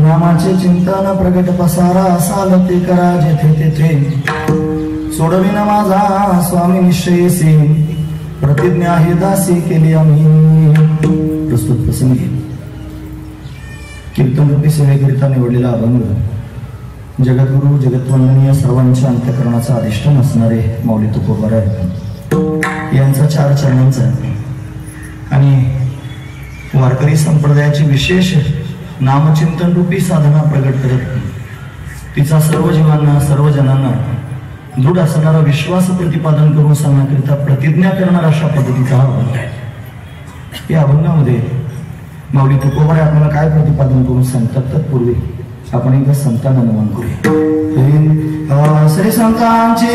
नामाचे चिंतन प्रगट पसारा सालते करा जेथे तेथे सोडविना माझा स्वामी निश्चयसी प्रतिज्ञा ही दासी केली आम्ही। प्रस्तुत प्रसंगी कीर्तन रूपी सेवेकरिता निवडलेला अभंग जगद्गुरु जगत्वंदनीय सर्वांच्या अंतःकरणाचा अधिष्ठान असणारे माऊली तुकोबाराय यांचा 4 चरणांचा आणि वारकरी संप्रदायाची विशेष नामचिंतन रूपी साधना प्रगट करत तिचा सर्व जीवांना सर्व जनांना दृढ असणारा विश्वास प्रतिपादन करून सांगण्याकरिता प्रतिज्ञा करणारा अशा पद्धतीचा हा अभंग आहे। या अभंगामध्ये माऊली तुकोबारे आपल्याला काय प्रतिपादन करून सांगतात तत्पूर्वी आपण एकदा संतांना नमन करूया। श्री संतांची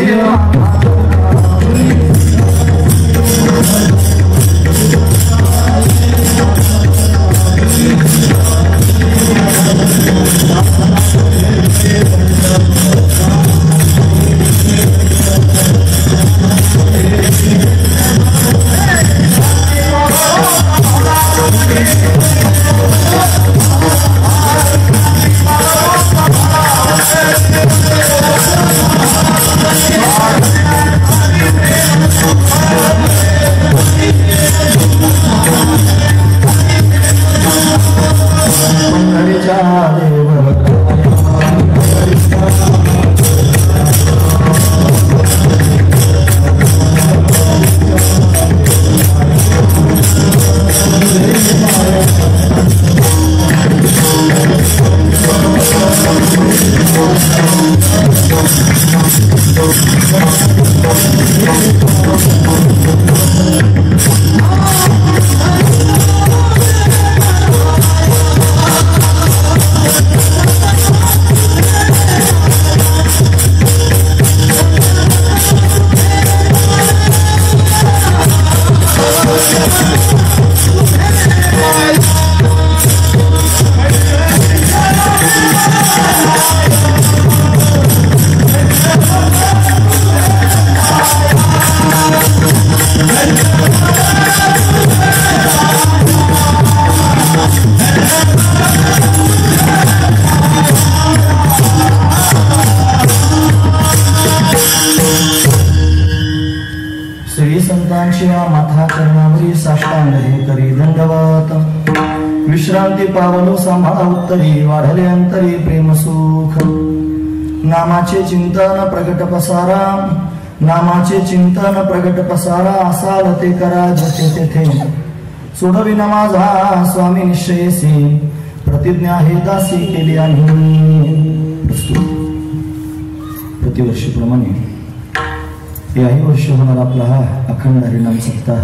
विश्रांती पावलो सांभाळा उत्तरी वाढले अंतरी प्रेम सुख नामाचे चिंतन प्रगट पसारा नामाचे चिंतन प्रगट पसारा असाल ते करा जेथे तेथे सोडविना माझा स्वामी निश्चयसी प्रतिज्ञा हे दासी केली आम्ही। प्रतिवर्षीप्रमाणे याही वर्षी होणार आपला हा अखंड हरिनाम सप्ताह।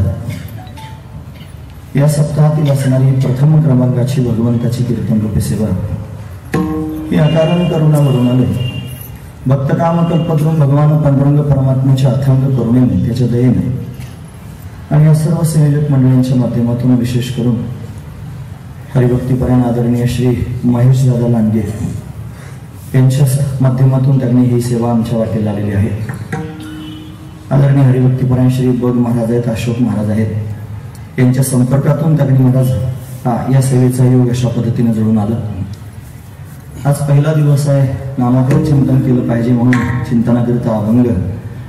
या सप्ताहातील असणारी प्रथम क्रमांकाची भगवंताची कीर्तन रूपी सेवा ही अकारण करुणावरून आले भक्त काम कल्पद्रुम भगवान पांडुरंग परमात्म्याच्या अथांग करुणेने त्याच्या दयेने आणि या सर्व संयोजक मंडळींच्या माध्यमातून विशेष करून हरिभक्तीपरायण आदरणीय श्री महेश दादा लांडगे यांच्या माध्यमातून त्यांनी ही सेवा आमच्या वाटेला आलेली आहे. आदरणीय हरिभक्तीपरायण श्री बग महाराज आहेत, अशोक महाराज आहेत, यांच्या संपर्कातून त्यांनी महाराज या सेवेचा योग अशा पद्धतीने जुळून आलं. आज पहिला दिवस आहे, नामापर चिंतन केलं पाहिजे म्हणून चिंतनाकरिता अभंग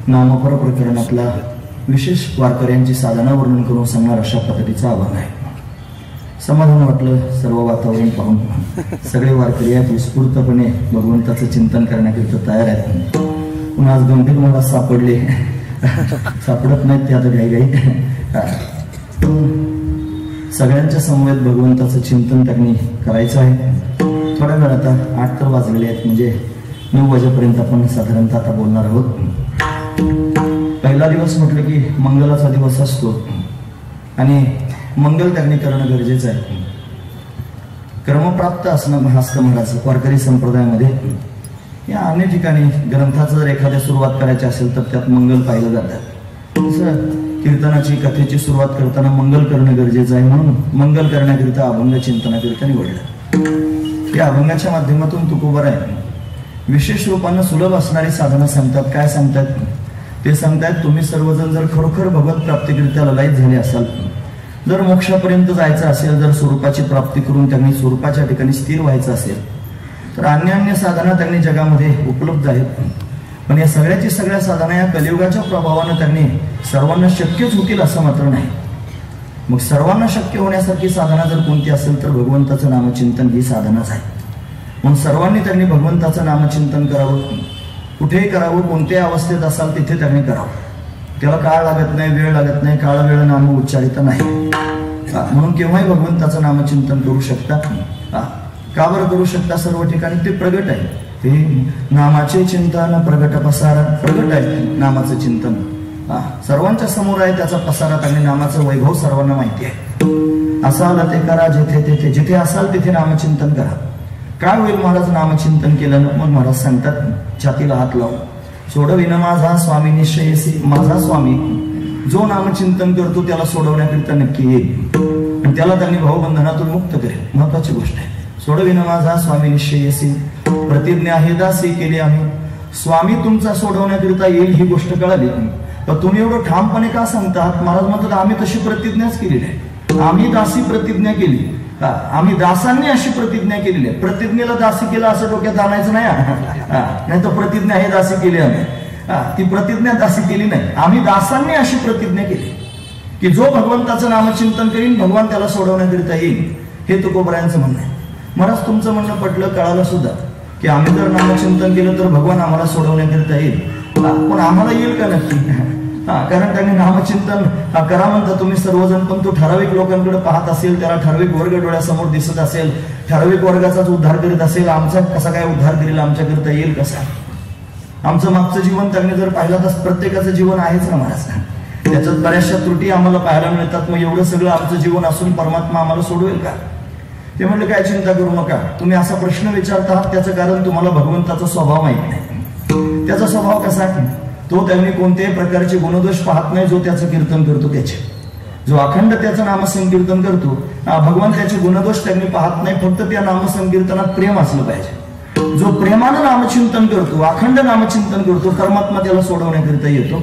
नामापर प्रकरणातला विशेष वारकऱ्यांची साधना वर्णन करून सांगणार अशा पद्धतीचा अभंग आहे. समाधान वाटलं सर्व वातावरण पाहून. सगळे वारकरी आहेत, उत्स्फूर्तपणे भगवंताचं चिंतन करण्याकरिता तयार आहेत. पण आज गंभीर मला सापडले, सापडत नाहीत ते आता घाई सगळ्यांच्या समवेत भगवंताचं चिंतन त्यांनी करायचं आहे. थोड्या वेळ आता 8 तर वाजलेले आहेत, म्हणजे 9 वाजेपर्यंत आपण साधारणतः आता बोलणार आहोत. पहिला दिवस म्हटलं की मंगलाचा दिवस असतो आणि मंगल त्यांनी करणं गरजेचं आहे. कर्मप्राप्त असणं असतं महाराज वारकरी संप्रदायामध्ये. या अनेक ठिकाणी ग्रंथाचं जर एखाद्या सुरुवात करायची असेल तर त्यात मंगल पाहिलं जातं. तसं कीर्तनाची कथेची सुरुवात करताना मंगल करणं गरजेचं आहे, म्हणून मंगल करण्याकरिता अभंग चिंतनाकरिता निवडलं. या अभंगाच्या माध्यमातून तुकोबर आहे विशेष रूपानं सुलभ असणारी साधना सांगतात. काय सांगतात ते सांगतायत, तुम्ही सर्वजण जर खरोखर भगवत प्राप्तीकरिता ललायत झाले असाल, जर मोक्षापर्यंत जायचं असेल, जर स्वरूपाची प्राप्ती करून त्यांनी स्वरूपाच्या ठिकाणी स्थिर व्हायचं असेल तर अन्य साधना त्यांनी जगामध्ये उपलब्ध आहेत. पण या सगळ्या साधना या कलियुगाच्या प्रभावानं त्यांनी सर्वांना शक्यच होतील असं मात्र नाही. मग सर्वांना शक्य होण्यासारखी साधना जर कोणती असेल तर भगवंताचं नामचिंतन ही साधनाच आहे. म्हणून सर्वांनी त्यांनी भगवंताचं नामचिंतन करावं, कुठेही करावं, कोणत्याही अवस्थेत असाल तिथे त्यांनी करावं. त्याला काळ लागत नाही, वेळ लागत नाही, काळ वेळ नाम उच्चारित नाही. म्हणून केव्हाही भगवंताचं नामचिंतन करू शकता. का बरं करू शकता? सर्व ठिकाणी ते प्रगट आहे. ते नामाचे चिंतन प्रगट पसारा, प्रगट आहे नामाचं चिंतन. सर्वांच्या समोर आहे त्याचा पसारा, त्यांनी नामाचं वैभव सर्वांना माहिती आहे. असाल ते करा, जिथे जिथे असाल तिथे नामचिंतन करा. काय होईल महाराज नामचिंतन केल्यानं? मग महाराज सांगतात, छातीला हात लावून, सोडविन माझा स्वामी निश्चयसी. माझा स्वामी जो नामचिंतन करतो त्याला सोडवण्याकरिता नक्की येईल आणि त्याला त्यांनी भावबंधनातून मुक्त करेल. महत्वाची गोष्ट आहे. सोडविन माझा स्वामी निश्चयसी, प्रतिज्ञा हे दासी केली आम्ही. स्वामी तुमचा सोडवण्याकरिता येईल ही गोष्ट कळाली, तर तुम्ही एवढं ठामपणे का सांगतात? महाराज म्हणतात, आम्ही तशी प्रतिज्ञाच केलेली आहे. आम्ही दासी प्रतिज्ञा केली, आम्ही दासांनी अशी प्रतिज्ञा केलेली आहे. प्रतिज्ञेला दासी केला असं डोक्यात आणायचं नाही तर प्रतिज्ञा हे दासी केली आम्ही. ती प्रतिज्ञा दासी केली नाही, आम्ही दासांनी अशी प्रतिज्ञा केली की जो भगवंताचं नामचिंतन करीन भगवान त्याला सोडवण्याकरिता येईल. हे तुकोबरायांचं म्हणणं आहे. महाराज तुमचं म्हणणं पटलं, कळालं सुद्धा की आम्ही जर नामचिंतन केलं तर भगवान आम्हाला सोडवण्याकरिता येईल. पण आम्हाला येईल का नक्की? कारण त्यांनी नामचिंतन करा म्हणता तुम्ही सर्वजण, पण तो ठराविक लोकांकडे पाहत असेल, त्याला ठराविक वर्ग डोळ्यासमोर दिसत असेल, ठराविक वर्गाचाच उद्धार करीत असेल, आमचा कसा काय उद्धार करेल? आमच्याकरिता येईल कसा? आमचं मागचं जीवन त्यांनी जर पाहिलं तर प्रत्येकाचं जीवन आहेच ना महाराज, त्याच्यात बऱ्याचशा त्रुटी आम्हाला पाहायला मिळतात. मग एवढं सगळं आमचं जीवन असून परमात्मा आम्हाला सोडवेल का? ते म्हणलं काय चिंता करू नका. तुम्ही असा प्रश्न विचारता त्याचं कारण तुम्हाला भगवंताचा स्वभाव माहित नाही. त्याचा स्वभाव कसा आहे? तो त्यांनी कोणत्याही प्रकारचे गुणदोष पाहत नाही. जो त्याचं कीर्तन करतो त्याचे, जो अखंड त्याचं नामसंकीर्तन करतो, भगवान त्याचे गुणदोष त्यांनी पाहत नाही. फक्त त्या नामसंकीर्तनात प्रेम असलं पाहिजे. जो प्रेमानं नामचिंतन करतो, अखंड नामचिंतन करतो, परमात्मा त्याला सोडवण्याकरिता येतो.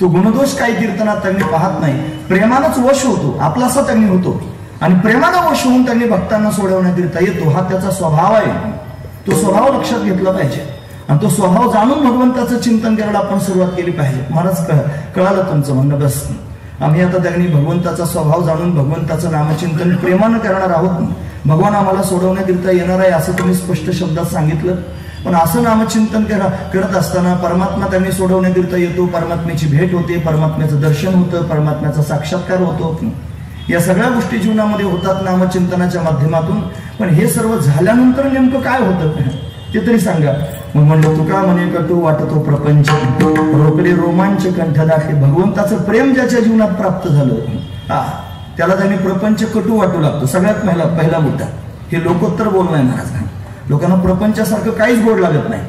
तो गुणदोष काही कीर्तनात त्यांनी पाहत नाही. प्रेमानंच वश होतो, आपलासा त्यांनी होतो आणि प्रेमानं वश होऊन त्यांनी भक्तांना सोडवण्याकरिता येतो. हा त्याचा स्वभाव आहे. तो स्वभाव लक्षात घेतला पाहिजे आणि तो स्वभाव जाणून भगवंताचं चिंतन करायला आपण सुरुवात केली पाहिजे. महाराज कळालं तुमचं म्हणणं. बस आम्ही आता त्यांनी भगवंताचा स्वभाव जाणून भगवंताचं नामचिंतन प्रेमानं करणार आहोत. भगवान आम्हाला सोडवण्याकरिता येणार आहे असं तुम्ही स्पष्ट शब्दात सांगितलं. पण असं नामचिंतन करत असताना परमात्मा त्यांनी सोडवण्याकरिता येतो, परमात्म्याची भेट होते, परमात्म्याचं दर्शन होतं, परमात्म्याचा साक्षात्कार होतो. या सगळ्या गोष्टी जीवनामध्ये होतात नामचिंतनाच्या माध्यमातून. पण हे सर्व झाल्यानंतर नेमकं काय होतं ते तरी सांगा. मग म्हणलं, तुका म्हणे कटू वाटतो प्रपंच, रोकडे रोमांच कंठ दाटे. भगवंताचं प्रेम ज्याच्या जीवनात प्राप्त झालं त्याला त्यांनी प्रपंच कटू वाटू लागतो. सगळ्यात पहिला मुद्दा हे लोकोत्तर बोलणं आहे महाराज. लोकांना प्रपंचासारखं काहीच गोड लागत नाही.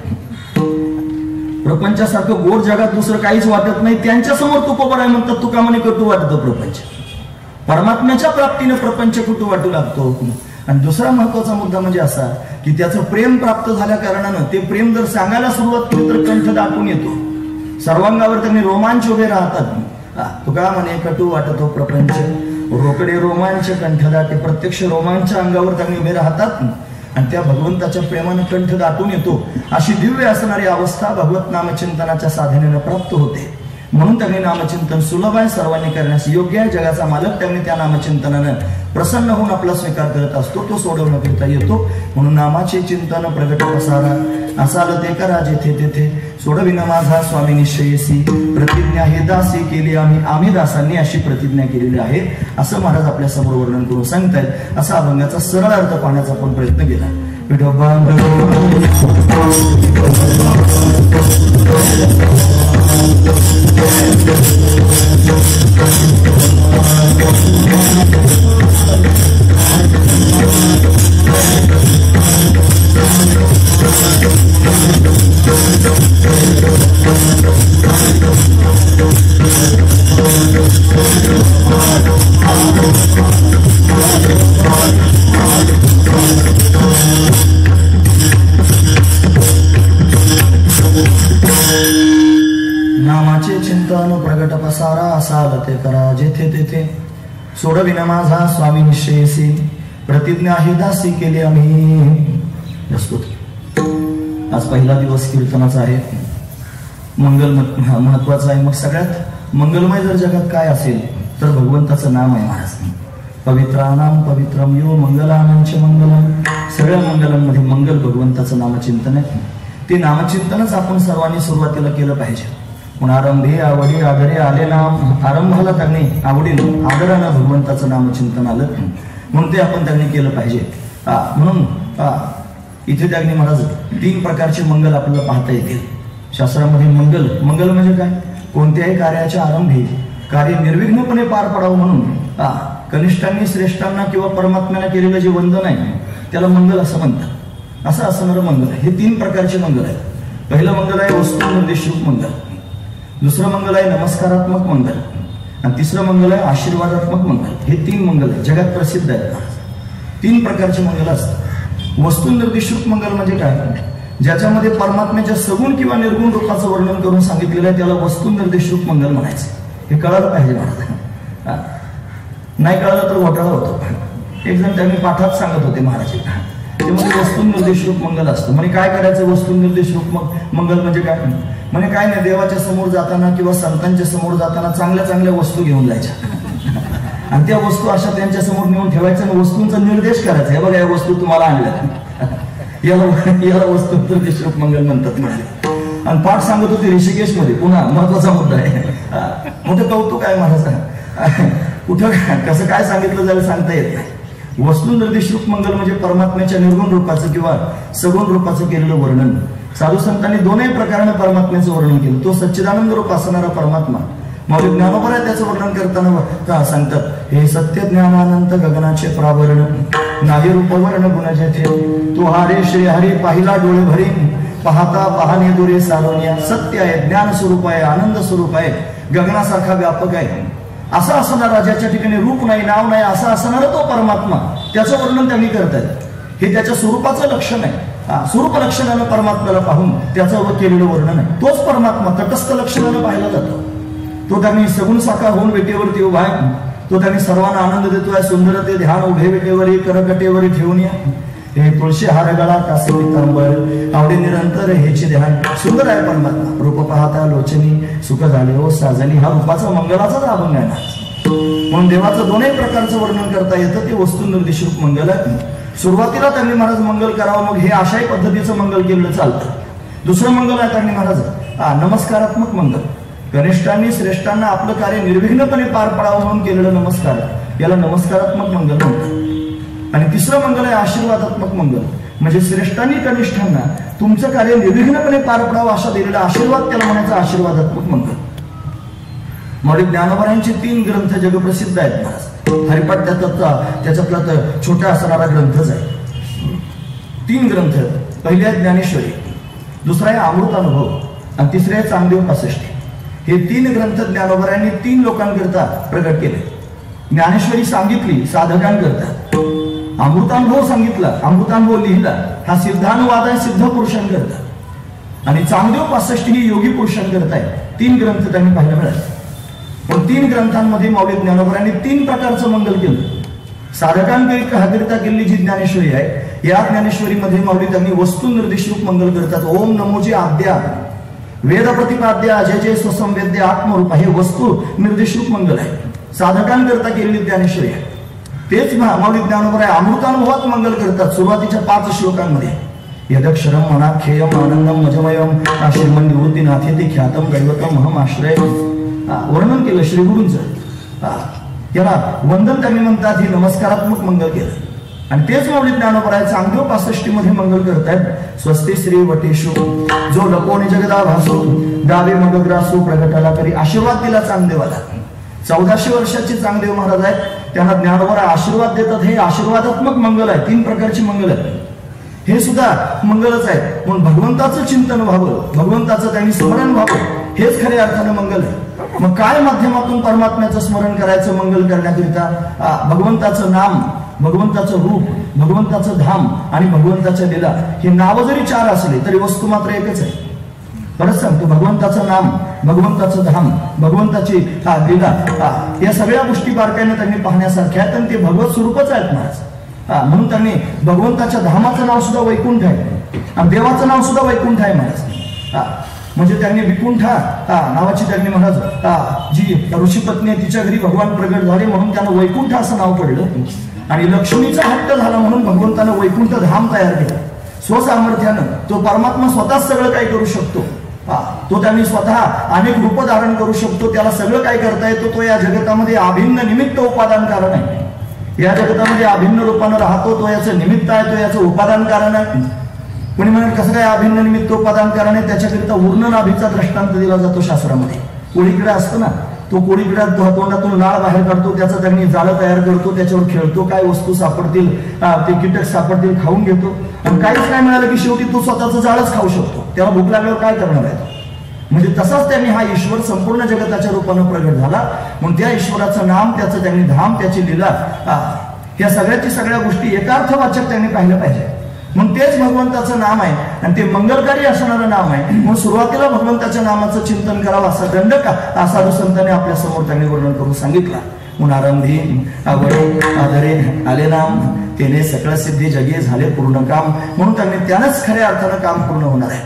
प्रपंचासारखं गोड जगात दुसरं काहीच वाटत नाही. त्यांच्या समोर तुकोबर आहे म्हणतात, तुका म्हणे कटू वाटतो प्रपंच. परमात्म्याच्या प्राप्तीने प्रपंच कटू वाटू लागतो. आणि दुसरा महत्वाचा मुद्दा म्हणजे असा की त्याचं प्रेम प्राप्त झाल्या कारणानं ते प्रेम जर सांगायला सुरुवात केली तर कंठ दाटून येतो, सर्वांगावर त्यांनी रोमांच उभे राहतात. तुका म्हणे कटू वाटतो प्रपंच, रोकडे रोमांच कंठ दाटे. प्रत्यक्ष रोमांच अंगावर त्यांनी उभे राहतात आणि त्या भगवंताच्या प्रेमानं कंठ दाटून येतो. अशी दिव्य असणारी अवस्था भगवत नामचिंतनाच्या साधनेनं प्राप्त होते. म्हणून त्यांनी नामचिंतन सुलभ आहे, सर्वांनी करण्यास योग्य आहे. जगाचा मालक त्यांनी त्या नामचिंतनानं प्रसन्न होऊन आपला स्वीकार करत असतो, तो सोडवण्याकरिता येतो. म्हणून नामाचे चिंतन प्रगट पसारा, असाल ते करा जेथे तेथे, सोडविना माझा स्वामी निश्चयसी, प्रतिज्ञा हे दासी केली आम्ही दासांनी अशी प्रतिज्ञा केलेली आहे, असं महाराज आपल्या समोर वर्णन करून सांगतायत. असा अभंगाचा सरळ अर्थ पाहण्याचा आपण प्रयत्न केला. नामाचे चिंतन प्रगट पसारा, असाल ते करा जेथे तेथे, सोडविना माझा स्वामी निश्चयसी, प्रतिज्ञा ही दासी केली आम्ही. आज पहिला दिवस कीर्तनाचा आहे, मंगल महत्वाचा आहे. मग सगळ्यात मंगलमय जर जगात काय असेल तर भगवंताचं नाम आहे महाराज. पवित्रानाम पवित्रम यो मंगलानांच मंगलम. सगळ्या मंगलांमध्ये मंगल भगवंताचं नामचिंतन आहे. ते नामचिंतनच आपण सर्वांनी सुरुवातीला केलं पाहिजे. म्हणून आरंभे आवडी आदरे आले नाम, आरंभाला त्यांनी आवडीनं आदरानं भगवंताचं नामचिंतन आलं, म्हणून ते आपण त्यांनी केलं पाहिजे. म्हणून इथे त्यांनी महाराज 3 प्रकारचे मंगल आपल्याला पाहता येतील शास्त्रामध्ये. मंगल म्हणजे काय? कोणत्याही कार्याच्या आरंभी कार्य निर्विघ्नपणे पार पडावं म्हणून कनिष्ठांनी श्रेष्ठांना किंवा परमात्म्याला केलेलं जे वंदन आहे त्याला मंगल असं म्हणतात. असं असणारं मंगल आहे. हे 3 प्रकारचे मंगल आहेत. पहिलं मंगल आहे वस्तू निर्देशक मंगल, दुसरं मंगल आहे नमस्कारात्मक मंगल, आणि तिसरं मंगल आहे आशीर्वादात्मक मंगल. हे 3 मंगल आहेत, जगात प्रसिद्ध आहेत. 3 प्रकारचे मंगल असतात. वस्तू निर्देशक मंगल म्हणजे काय? ज्याच्यामध्ये परमात्म्याच्या सगुण किंवा निर्गुण रूपाचं वर्णन करून सांगितलेलं आहे त्याला वस्तू निर्देशक मंगल म्हणायचं. हे कळालं पाहिजे महाराज. नाही कळालं तर घोटाळा होतो. एक जण त्यांनी पाठात सांगत होते महाराज, ते म्हणजे वस्तू निर्देशक मंगल असतं. म्हणजे काय करायचं वस्तू निर्देशक मंगल म्हणजे काय? म्हणजे काय नाही, देवाच्या समोर जाताना किंवा संतांच्या समोर जाताना चांगल्या चांगल्या वस्तू घेऊन जायच्या आणि त्या वस्तू अशा त्यांच्या समोर नेऊन ठेवायच्या आणि वस्तूंचा निर्देश करायचा. हे बघा या वस्तू तुम्हाला आणल्या, याला वस्तू निर्देशक मंगल म्हणतात म्हणजे. आणि पाठ सांगत होते ऋषिकेश मध्ये. पुन्हा महत्वाचा मुद्दा आहे, मोठं कौतुक आहे महाराज. कुठं कसं काय सांगितलं जाईल सांगता येत नाही. वस्तू निर्देशक मंगल म्हणजे परमात्म्याच्या निर्गुण रूपाचं किंवा सगुण रूपाचं केलेलं वर्णन. साधू संतांनी 2ही प्रकाराने परमात्म्याचं वर्णन केलं. तो सच्चिदानंद रूप असणारा परमात्मा. मौलिक ज्ञानोबर आहे त्याचं वर्णन करताना सांगतात, हे सत्य ज्ञानानंत गगनाचे प्रावरण, नाही रूपवर्ण गुण जेथे, तो हारे श्री हरी पाहिला डोळे भरी, पाहता पाहणे दुरे सारोनिया. सत्य आहे, ज्ञान स्वरूप आहे, आनंद स्वरूप आहे, गगनासारखा व्यापक आहे. असा असणारा ज्याच्या ठिकाणी रूप नाही नाव नाही असा असणारा तो परमात्मा, त्याचं वर्णन त्यांनी करतायत. हे त्याच्या स्वरूपाचं लक्षण आहे. स्वरूप लक्षणानं परमात्म्याला पाहून त्याचं केलेलं वर्णन आहे. तोच परमात्मा तटस्थ लक्षणानं पाहिला जातो. तो त्यांनी सगुण साकार होऊन वेटेवरती उभा आहे. तो त्यांनी सर्वांना आनंद देतोय. सुंदर ते ध्यान उभे वेटेवरी करकटेवरी ठेवून या, हे तुळशी हार गळा कासे पितांबर, आवडे निरंतर हेचे ध्यान. सुंदर आहे परमात्मा. रूप पाहता लोचनी सुख झाले हो साजनी. हा रूपाचा मंगलाचाच अभंग आहे ना. म्हणून देवाचं 2ही प्रकारचं वर्णन करता येतं. ते वस्तू निर्देशक मंगल आहे. सुरुवातीला त्यांनी महाराज मंगल करावं, मग हे अशाही पद्धतीचं मंगल केलं चालतं. दुसरं मंगल आहे त्यांनी महाराज नमस्कारात्मक मंगल. कनिष्ठांनी श्रेष्ठांना आपलं कार्य निर्विघ्नपणे पार पडावं म्हणून केलेलं नमस्कार, याला नमस्कारात्मक मंगल म्हणतात. आणि तिसरं मंगल आहे आशीर्वादात्मक मंगल. म्हणजे श्रेष्ठांनी कनिष्ठांना तुमचं कार्य निर्विघ्नपणे पार पडावं असा दिलेला आशीर्वाद त्याला म्हणायचा आशीर्वादात्मक मंगल. मौलिक ज्ञानोबरांचे 3 ग्रंथ जगप्रसिद्ध आहेत महाराज. हरिपाठ त्याच्यातला तर छोटा असणारा ग्रंथच आहे. 3 ग्रंथ. पहिले आहे ज्ञानेश्वरी, दुसरा आहे अमृतानुभव आणि तिसरे आहे चांगदेव पासष्टी. हे 3 ग्रंथ ज्ञानोबरांनी 3 लोकांकरता प्रगट केले. ज्ञानेश्वरी सांगितली साधकांकरता, अमृतानुभव सांगितला, अमृतानुभव लिहिला, हा सिद्धानुवाद आहे सिद्ध पुरुषांकरता, आणि चांगदेव 65 ही योगी पुरुषांकरता आहे. 3 ग्रंथ त्यांनी पाहायला मिळाले. पण 3 ग्रंथांमध्ये माऊली ज्ञानोबरांनी 3 प्रकारचं मंगल केलं. साधकांकरिता केलेली जी ज्ञानेश्वरी आहे, या ज्ञानेश्वरीमध्ये माऊली त्यांनी वस्तू निर्देशरूप मंगल करतात. ओम नमोचे आद्या वेद प्रतिपाद्य जय जय स्वसंवेद्य आत्मरूप, हे वस्तू निर्देशरूप मंगल आहे. साधकांकरिता केलेली ज्ञानेश्वरी आहे. तेच माऊली ज्ञानोबर आहे अमृतानुभवात मंगल करतात. सुरुवातीच्या 5 श्लोकांमध्ये यदक्षरम मनाख्येयम आनंदम मजमयम श्रीमन निवृत्ती नाथेती ख्यातम दैवतम महम आश्रय वर्णन केलं श्रीगुरूंचं. याला वंदन त्यांनी म्हणतात, हे नमस्कारात्मक मंगल केलं. आणि तेच माऊली ज्ञानोबर आहे चांगदेव 65 मध्ये मंगल करतायत. स्वस्ति श्री वटेशु जो लपोने जगदा भासो दावे मगग्रासो प्रगटाला करी, आशीर्वाद दिला चांगदेवाला. 1400 वर्षाचे चांगदेव महाराज आहेत, त्यांना ज्ञानोबर आशीर्वाद देतात. हे आशीर्वादात्मक मंगल आहे. 3 प्रकारची मंगल आहे. हे सुद्धा मंगलच आहे. म्हणून भगवंताचं चिंतन व्हावं, भगवंताचं त्यांनी स्मरण व्हावं, हेच खऱ्या अर्थानं मंगल आहे. मग काय माध्यमातून परमात्म्याचं स्मरण करायचं मंगल करण्याकरिता? भगवंताचं नाम, भगवंताचं रूप, भगवंताचं धाम आणि भगवंताच्या लीला. हे नाव जरी 4 असले तरी वस्तू मात्र एकच आहे. परत सांगतो, भगवंताचं नाम, भगवंताचं धाम, भगवंताची लीला, या सगळ्या गोष्टी बारकाईने त्यांनी पाहण्यासारख्या आहेत. आणि ते भगवत स्वरूपच आहेत महाराज. म्हणून त्यांनी भगवंताच्या धामाचं नाव सुद्धा वैकुंठ आहे आणि देवाचं नाव सुद्धा वैकुंठ आहे महाराज. म्हणजे त्यांनी विकुंठा नावाची त्यांनी महाराज जी ऋषीपत्नी आहे तिच्या घरी भगवान प्रगट झाले म्हणून त्यांना वैकुंठ असं नाव पडलं. आणि लक्ष्मीचा हट्ट झाला म्हणून भगवंतानं वैकुंठ धाम तयार केलं. स्वसामर्थ्यानं तो परमात्मा स्वतःच सगळं काही करू शकतो. तो त्यांनी स्वतः अनेक रूप धारण करू शकतो. त्याला सगळं काय करता येतो. तो या जगतामध्ये अभिन्न निमित्त उपादान कारण आहे. या जगतामध्ये अभिन्न रूपानं राहतो. तो याचं निमित्त आहे, तो याचं उपादान कारण आहे. कोणी म्हणेल कसं काय अभिन्न निमित्त उपादान कारण आहे? त्याच्याकरिता उर्ण नाभीचा दृष्टांत दिला जातो शास्त्रामध्ये. कोळीकिडा असतो ना, तो कोळीकिडा तोंडातून लाळ बाहेर काढतो, त्याचं त्यांनी जाळं तयार करतो, त्याच्यावर खेळतो. काय वस्तू सापडतील ते कीटक सापडतील खाऊन घेतो. आणि काहीच नाही मिळालं की शेवटी तो स्वतःचं जाळच खाऊ शकतो. त्याला भूक लागल्यावर काय करणार आहे? म्हणजे तसाच त्यांनी हा ईश्वर संपूर्ण जगताच्या रूपानं प्रगट झाला. म्हणून त्या ईश्वराचं नाम, त्याचं त्यांनी धाम, त्याची लीला, या सगळ्या गोष्टी एकार्थवाचक त्यांनी पाहिलं पाहिजे. म्हणून तेच भगवंताचं नाम आहे आणि ते मंगलकारी असणारं नाम आहे. म्हणून सुरुवातीला भगवंताच्या नामाचं चिंतन करावं असा दंडक साधू संतांनी आपल्या समोर त्यांनी वर्णन करून सांगितला. म्हणून आरंभी आवडे आदरे आले नाम तेने सकळ सिद्धी जगी झाले पूर्ण काम. म्हणून त्यांनी त्यानंच खऱ्या अर्थानं काम पूर्ण होणार आहे.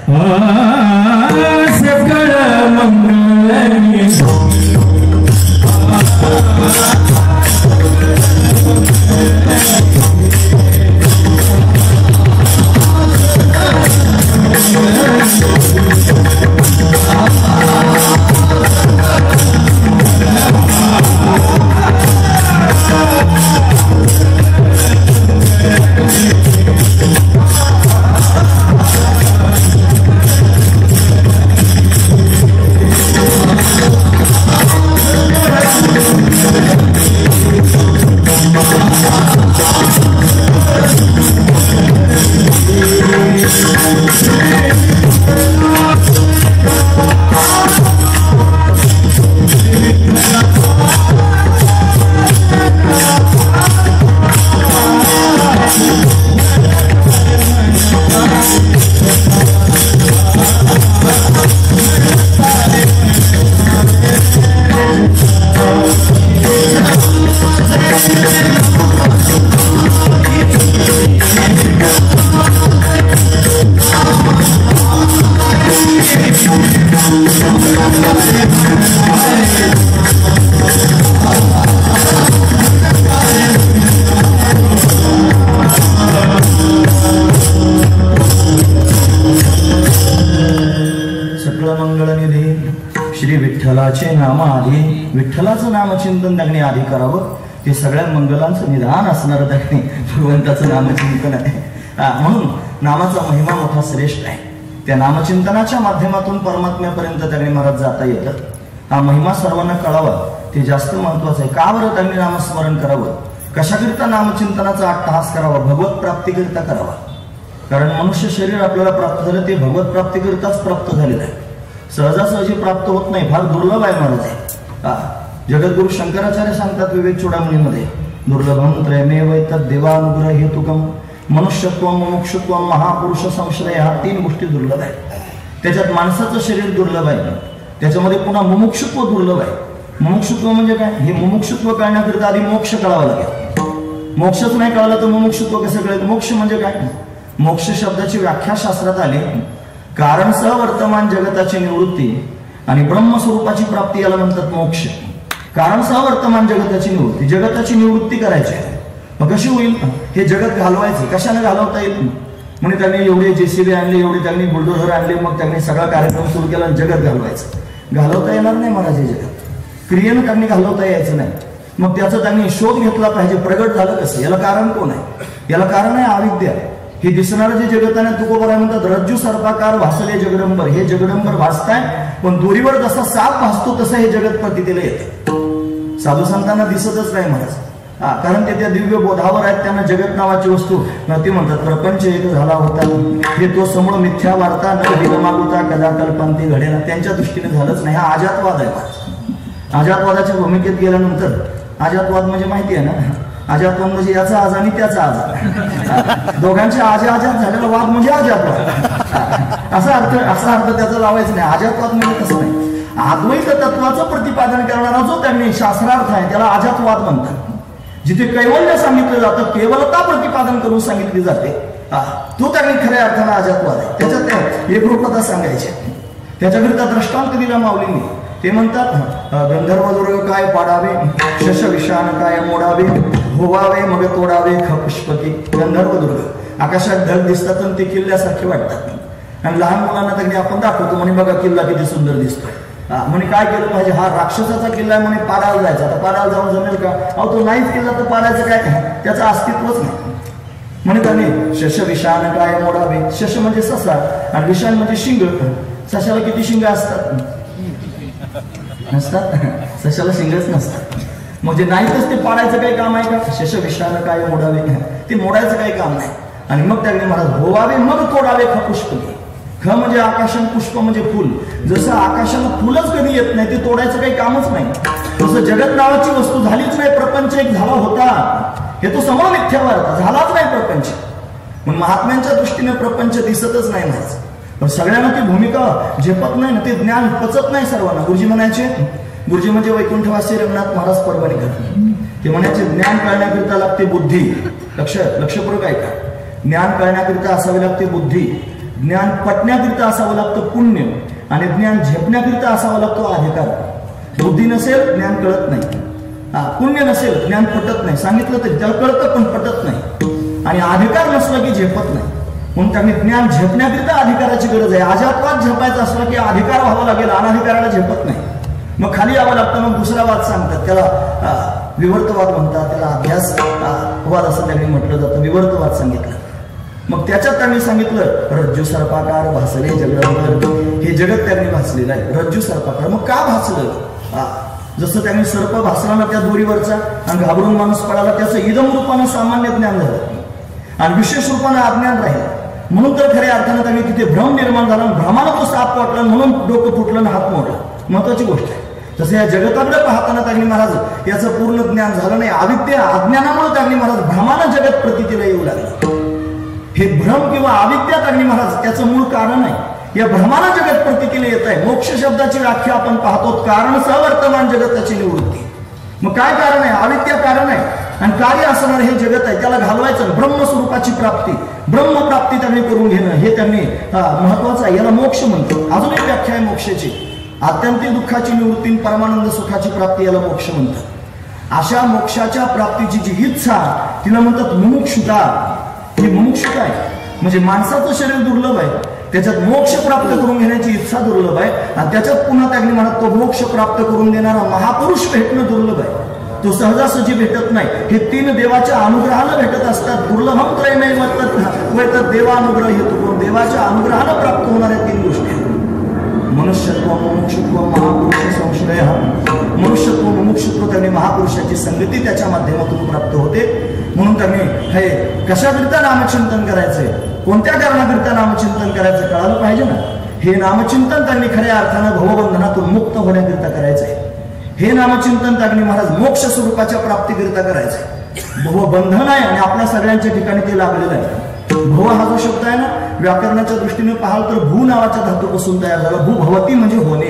सकळ मंगल विठ्ठलाचे नाम आधी, विठ्ठलाचं नामचिंतन त्यांनी आधी करावं. ते सगळ्या मंगलांचं निधान असणारं त्यांनी भगवंताचं नामचिंतन आहे. म्हणून नामाचा महिमा मोठा श्रेष्ठ आहे. त्या नामचिंतनाच्या माध्यमातून परमात्म्यापर्यंत त्यांनी महाराज जाता येतं. हा महिमा सर्वांना कळावा ते जास्त महत्वाचं आहे. का बरं त्यांनी नामस्मरण करावं? कशाकरिता नामचिंतनाचा अट्टहास करावा? भगवत प्राप्तीकरिता करावा. कारण मनुष्य शरीर आपल्याला प्राप्त झालं ते भगवत प्राप्तीकरिताच प्राप्त झालेलं आहे. सहजासहजी प्राप्त होत नाही, फार दुर्लभ आहे महाराज. जगद्गुरु शंकराचार्य सांगतात विवेक चूडामणीमध्ये, दुर्लभम त्रयमेव तद्देवानुग्रह हेतुकम मनुष्यत्व मुमुक्षुत्व महापुरुष संश्रय, ह्या 3 गोष्टी दुर्लभ आहेत. त्याच्यात माणसाचं शरीर दुर्लभ आहे, त्याच्यामध्ये पुन्हा मुमुक्षुत्व दुर्लभ आहे. मुमुक्षुत्व म्हणजे काय? हे मुमुक्षुत्व कळण्याकरिता आधी मोक्ष कळावं लागेल. मोक्षच नाही कळलं तर मुमुक्षुत्व कसं कळेल? मोक्ष म्हणजे काय? मोक्ष शब्दाची व्याख्या शास्त्रात आली, कारण सह वर्तमान जगताची निवृत्ती आणि ब्रह्मस्वरूपाची प्राप्ती याला म्हणतात मोक्ष. कारण सह वर्तमान जगताची निवृत्ती, जगताची निवृत्ती करायची आहे. मग कशी होईल? हे जगत घालवायचे. कशाने घालवता येईल? म्हणजे त्यांनी एवढे JCB आणले, एवढे त्यांनी बुलडोझर आणले, मग त्यांनी सगळा कार्यक्रम सुरू केला, जगत घालवायचं. घालवता येणार नाही महाराज हे जगत. क्रियेनं त्यांनी घालवता यायचं नाही. मग त्याचा त्यांनी शोध घेतला पाहिजे. प्रगट झालं कसं? याला कारण कोण आहे? याला कारण आहे अविद्या. हे दिसणारं जे जगत आहे तुकोबराय म्हणतात रज्जू सर्पाकार भासले जगदंबर. हे जगदंबर भासताय, पण दोरीवर जसा साप भासतो तसं हे जगत प्रतीला येतं. साधू संतांना दिसतच नाही महाराज. कारण ते त्या दिव्य बोधावर आहेत. त्यांना जगत नावाची वस्तू ते म्हणतात प्रपंच एक झाला होता, हे तो समूळ मिथ्या वार्ता न दिलमागुता कदा कल्पांती घडेना. त्यांच्या दृष्टीने झालंच नाही. हा अजातवाद आहे महाराज. अजातवादाच्या भूमिकेत गेल्यानंतर, अजातवाद म्हणजे माहिती आहे ना, अजातवाद म्हणजे याचा आज आणि त्याचा आज, दोघांचे आजात झालेला वाद म्हणजे अजातवाद. असा अर्थ त्याचा लावायचा नाही. अजातवाद म्हणजे तसं नाही. अद्वैत तत्वाचं प्रतिपादन करणारा जो त्यांनी शास्त्रार्थ आहे त्याला अजातवाद म्हणतात. जिथे कैवल्य सांगितलं जातं, केवलता प्रतिपादन करून सांगितली जाते, तो त्यांनी खऱ्या अर्थाला अजातवाद आहे. त्याच्यात एकरूपता सांगायची. त्याच्याकरिता दृष्टांत दिला माऊलींनी. ते म्हणतात गंधर्वदुर्ग काय पाडावे, शश विषाण काय मोडावे, होवावे मग तोडावे खपुष्पकी. गंधर्वदुर्ग आकाशात ढग दिसतात आणि ते किल्ल्यासारखे वाटतात. आणि लहान मुलांना तर आपण दाखवतो म्हणे बघा किल्ला किती सुंदर दिसतोय. म्हणे काय केलं पाहिजे? हा राक्षसाचा किल्ला आहे म्हणे, पाडायला जायचा. आता पाडायला जाऊन जमेल का? अहो तो नाहीच किल्ला तर पाडायचं काय? त्याचं अस्तित्वच नाही. म्हणे त्याने शश विषाण काय मोडावे. शश म्हणजे ससा आणि विषाण म्हणजे शिंग. सशाला किती शिंग असतात? नसतात. सशाला शिंगच नसतात. म्हणजे नाहीतच ते पाडायचं काही काम आहे का? शश विषाण काय मोडावे, ते मोडायचं काही काम नाही. आणि मग त्याने महाराज होवावे मग तोडावे खपुष्पकी. ख म्हणजे आकाशन, पुष्प म्हणजे फुल. जसं आकाशाला फुलच कधी येत नाही, ते तोडायचं काही कामच नाही, तसं जगत नावाची वस्तू झालीच नाही. प्रपंच एक झाला होता, हे तो समोर मिथ्या वार्ता, झालाच नाही प्रपंच. मग महात्म्यांच्या दृष्टीने प्रपंच दिसतच नाही महाराज. पण सगळ्यांना ती भूमिका झेपत नाही ना, ते ज्ञान पचत नाही सर्वांना. गुरुजी म्हणायचे, गुरुजी म्हणजे वैकुंठवासी रंगनाथ महाराज परभणीकर. ते म्हणायचे ज्ञान कळण्याकरिता लागते बुद्धी. लक्षपूर्वक ऐका. ज्ञान कळण्याकरिता असावी लागते बुद्धी, ज्ञान पटण्याकरिता असावं लागतं पुण्य, आणि ज्ञान झेपण्याकरिता असावा लागतो अधिकार. बुद्धी नसेल ज्ञान कळत नाही, पुण्य नसेल ज्ञान पटत नाही. सांगितलं तरी त्याला कळतं पण पटत नाही. आणि अधिकार नसला की झेपत नाही. म्हणून त्यांनी ज्ञान झेपण्याकरिता अधिकाराची गरज आहे. अजातवाद झेपायचा असला की अधिकार व्हावा लागेल, अनाधिकाराला झेपत नाही. मग खाली यावं लागतं. मग दुसरा वाद सांगतात, त्याला विवर्तवाद म्हणतात, त्याला अभ्यासवाद असं त्यांनी म्हटलं जातं. विवर्तवाद सांगितलं. मग त्याच्यात त्यांनी सांगितलं रज्जू सर्पाकार भासले जगदंबर. हे जगत त्यांनी भासलेलं आहे रज्जू सर्पाकार. मग का भासलं? जसं त्यांनी सर्प भासला ना त्या दोरीवरचा आणि घाबरून माणूस पडाला, त्याचं इदम रूपानं सामान्य ज्ञान झालं आणि विशेष रूपानं अज्ञान राहिलं. म्हणून तर खऱ्या अर्थानं त्यांनी तिथे भ्रम निर्माण झाला. भ्रमाला तो साप वाटला म्हणून डोकं फुटलं आणि हात मोडला. महत्वाची गोष्ट आहे. तसं या जगताकडे पाहताना त्यांनी महाराज याचं पूर्ण ज्ञान झालं नाही. अविद्या अज्ञानामुळे त्यांनी महाराज भ्रमानं जगत प्रतीला येऊ लागलं. हे भ्रम किंवा अविद्या त्यांनी महाराज त्याचं मूळ कारण आहे. या भ्रमानं जगत प्रतीला येत आहे. मोक्ष शब्दाची व्याख्या आपण पाहतो, कारण सवर्तमान जगताची निवृत्ती. मग काय कारण आहे? अविद्या कारण आहे. आणि कार्य असणार हे जगत आहे, त्याला घालवायचं. ब्रह्मस्वरूपाची प्राप्ती, ब्रह्मप्राप्ती त्यांनी करून घेणं हे त्यांनी महत्वाचं आहे. याला मोक्ष म्हणतो. अजून एक व्याख्या आहे मोक्षाची, आत्यंतिक दुःखाची निवृत्ती, परमानंद सुखाची प्राप्ती, याला मोक्ष म्हणतात. अशा मोक्षाच्या प्राप्तीची जी इच्छा तिला म्हणतात मुमुक्षुता. ही मुमुक्षुता आहे. म्हणजे माणसाचं शरीर दुर्लभ आहे, त्याच्यात मोक्ष प्राप्त करून घेण्याची इच्छा दुर्लभ आहे. आणि त्याच्यात पुन्हा त्यांनी म्हणत तो मोक्ष प्राप्त करून देणारा महापुरुष भेटणं दुर्लभ आहे. तो सहजासहजी भेटत नाही. हे 3 देवाच्या अनुग्रहानं भेटत असतात. दुर्लभम त्रयमेव तत् देवानुग्रह हेतुकम. देवाच्या अनुग्रहानं प्राप्त होणाऱ्या 3 गोष्टी: मनुष्यत्व, मुमुक्षुत्व, महापुरुष संश्रय. मनुष्यत्व, मुमुक्षुत्व त्यांनी महापुरुषाची संगती त्याच्या माध्यमातून प्राप्त होते. म्हणून त्यांनी हे कशाकरिता नामचिंतन करायचंय, कोणत्या कारणाकरिता नामचिंतन करायचं कळालं पाहिजे ना. हे नामचिंतन त्यांनी खऱ्या अर्थानं भवबंधनातून मुक्त होण्याकरिता करायचंय. हे नामचिंतन त्यांनी महाराज मोक्ष स्वरूपाच्या प्राप्तीकरिता करायचंय. भव बंधन आहे आणि आपल्या सगळ्यांच्या ठिकाणी ते लागलेलं आहे. भव हा जो शब्द आहे ना, व्याकरणाच्या दृष्टीने पाहाल तर भू नावाच्या धातूपासून तयार झाला. भू भवती म्हणजे होणे,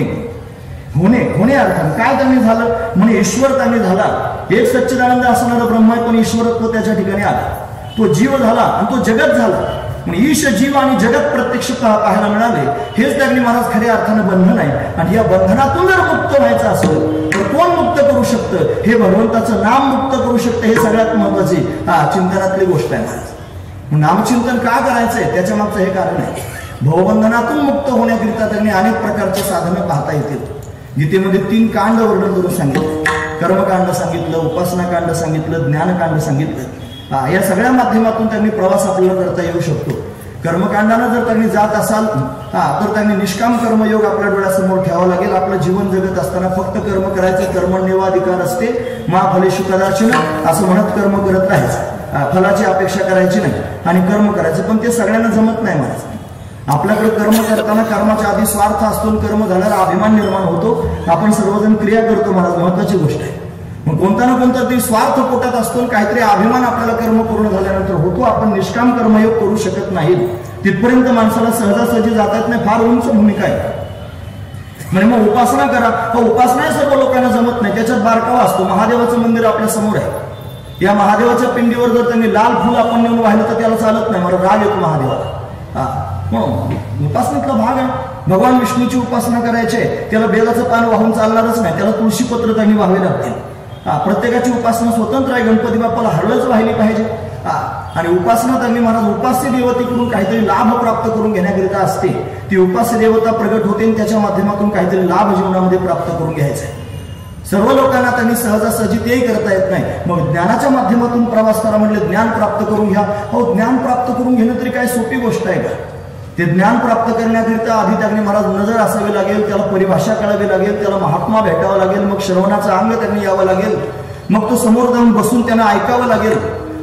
होणे होणे अर्थाने काय त्यांनी झालं म्हणजे ईश्वर त्यांनी झाला. एक सच्चिदानंद असणारा ब्रह्म आहे, पण ईश्वरत्व त्याच्या ठिकाणी आला. तो जीव झाला आणि तो जगत झाला. म्हणजे ईश जीव आणि जगत प्रत्यक्ष पाहायला मिळाले. हेच त्यांनी महाराज खऱ्या अर्थानं बंधन आहे. आणि या बंधनातून जर मुक्त व्हायचं असेल तर कोण मुक्त करू शकतं? हे भगवंताचं नाम मुक्त करू शकतं. हे सगळ्यात महत्वाची चिंतनातली गोष्ट आहे महाराज. नामचिंतन का करायचंय त्याच्या मागचं हे कारण आहे. भवबंधनातून मुक्त होण्याकरिता त्यांनी अनेक प्रकारचे साधनं पाहता येतील. गीतेमध्ये 3 कांड वर्णन करून सांगितलं. कर्मकांड सांगितलं, उपासनाकांड सांगितलं, ज्ञानकांड सांगितलं. या सगळ्या माध्यमातून त्यांनी प्रवास आपल्याला करता येऊ शकतो. कर्मकांडानं जर त्यांनी जात असाल तर त्यांनी निष्काम कर्मयोग आपल्या डोळ्यासमोर ठेवावा लागेल. आपलं जीवन जगत असताना फक्त कर्म करायचं. कर्मण्येवाधिकार असते मा फलेषु कदाचन असं म्हणत कर्म करत राहायचं. फलाची अपेक्षा करायची नाही आणि कर्म करायचं. पण ते सगळ्यांना जमत नाही महाराज. आपल्याकडे कर्म करताना कर्माच्या आधी स्वार्थ असतो. कर्म झाल्यावर अभिमान निर्माण होतो. आपण सर्वजण क्रिया करतो महाराज, महत्वाची गोष्ट आहे. मग कोणता ना कोणता तरी स्वार्थ पोटात असतो. काहीतरी अभिमान आपल्याला कर्म पूर्ण झाल्यानंतर होतो. आपण निष्काम कर्मयोग करू शकत नाही. तिथपर्यंत माणसाला सहजासहजी जाता येत नाही. फार उंच भूमिका आहे. म्हणजे मग उपासना करा. उपासना सर्व लोकांना जमत नाही. त्याच्यात बारकावा असतो. महादेवाचं मंदिर आपल्या समोर आहे. या महादेवाच्या पिंडीवर जर त्यांनी लाल फुल आपण नेऊन वाहिलं तर त्याला चालत नाही. मला राग येतो महादेवाला. उपासनेतला भाग आहे. भगवान विष्णूची उपासना करायची आहे, त्याला बेलाचं पान वाहून चालणारच नाही. त्याला तुळशी पत्र त्यांनी वाहावे लागतील. प्रत्येकाची उपासना स्वतंत्र आहे. गणपती बाप्पाला हरळच वाहिली पाहिजे. आणि उपासना त्यांनी महाराज उपास्य देवतेकडून काहीतरी लाभ प्राप्त करून घेण्याकरिता असते. ती उपास्य देवता प्रगट होते आणि त्याच्या माध्यमातून काहीतरी लाभ जीवनामध्ये प्राप्त करून घ्यायचा आहे. सर्व लोकांना त्यांनी सहजासहजी तेही करता येत नाही. मग ज्ञानाच्या माध्यमातून प्रवास करा म्हटले ज्ञान प्राप्त करून घ्या. ज्ञान प्राप्त करून घेणं तरी काय सोपी गोष्ट आहे का? ते ज्ञान प्राप्त करण्याकरिता आधी त्यांनी महाराज नजर असावी लागेल. त्याला परिभाषा कळावी लागेल. त्याला महात्मा भेटावं लागेल. मग श्रवणाचं अंग त्यांनी यावं लागेल. मग तो समोर जाऊन बसून त्यांना ऐकावं लागेल.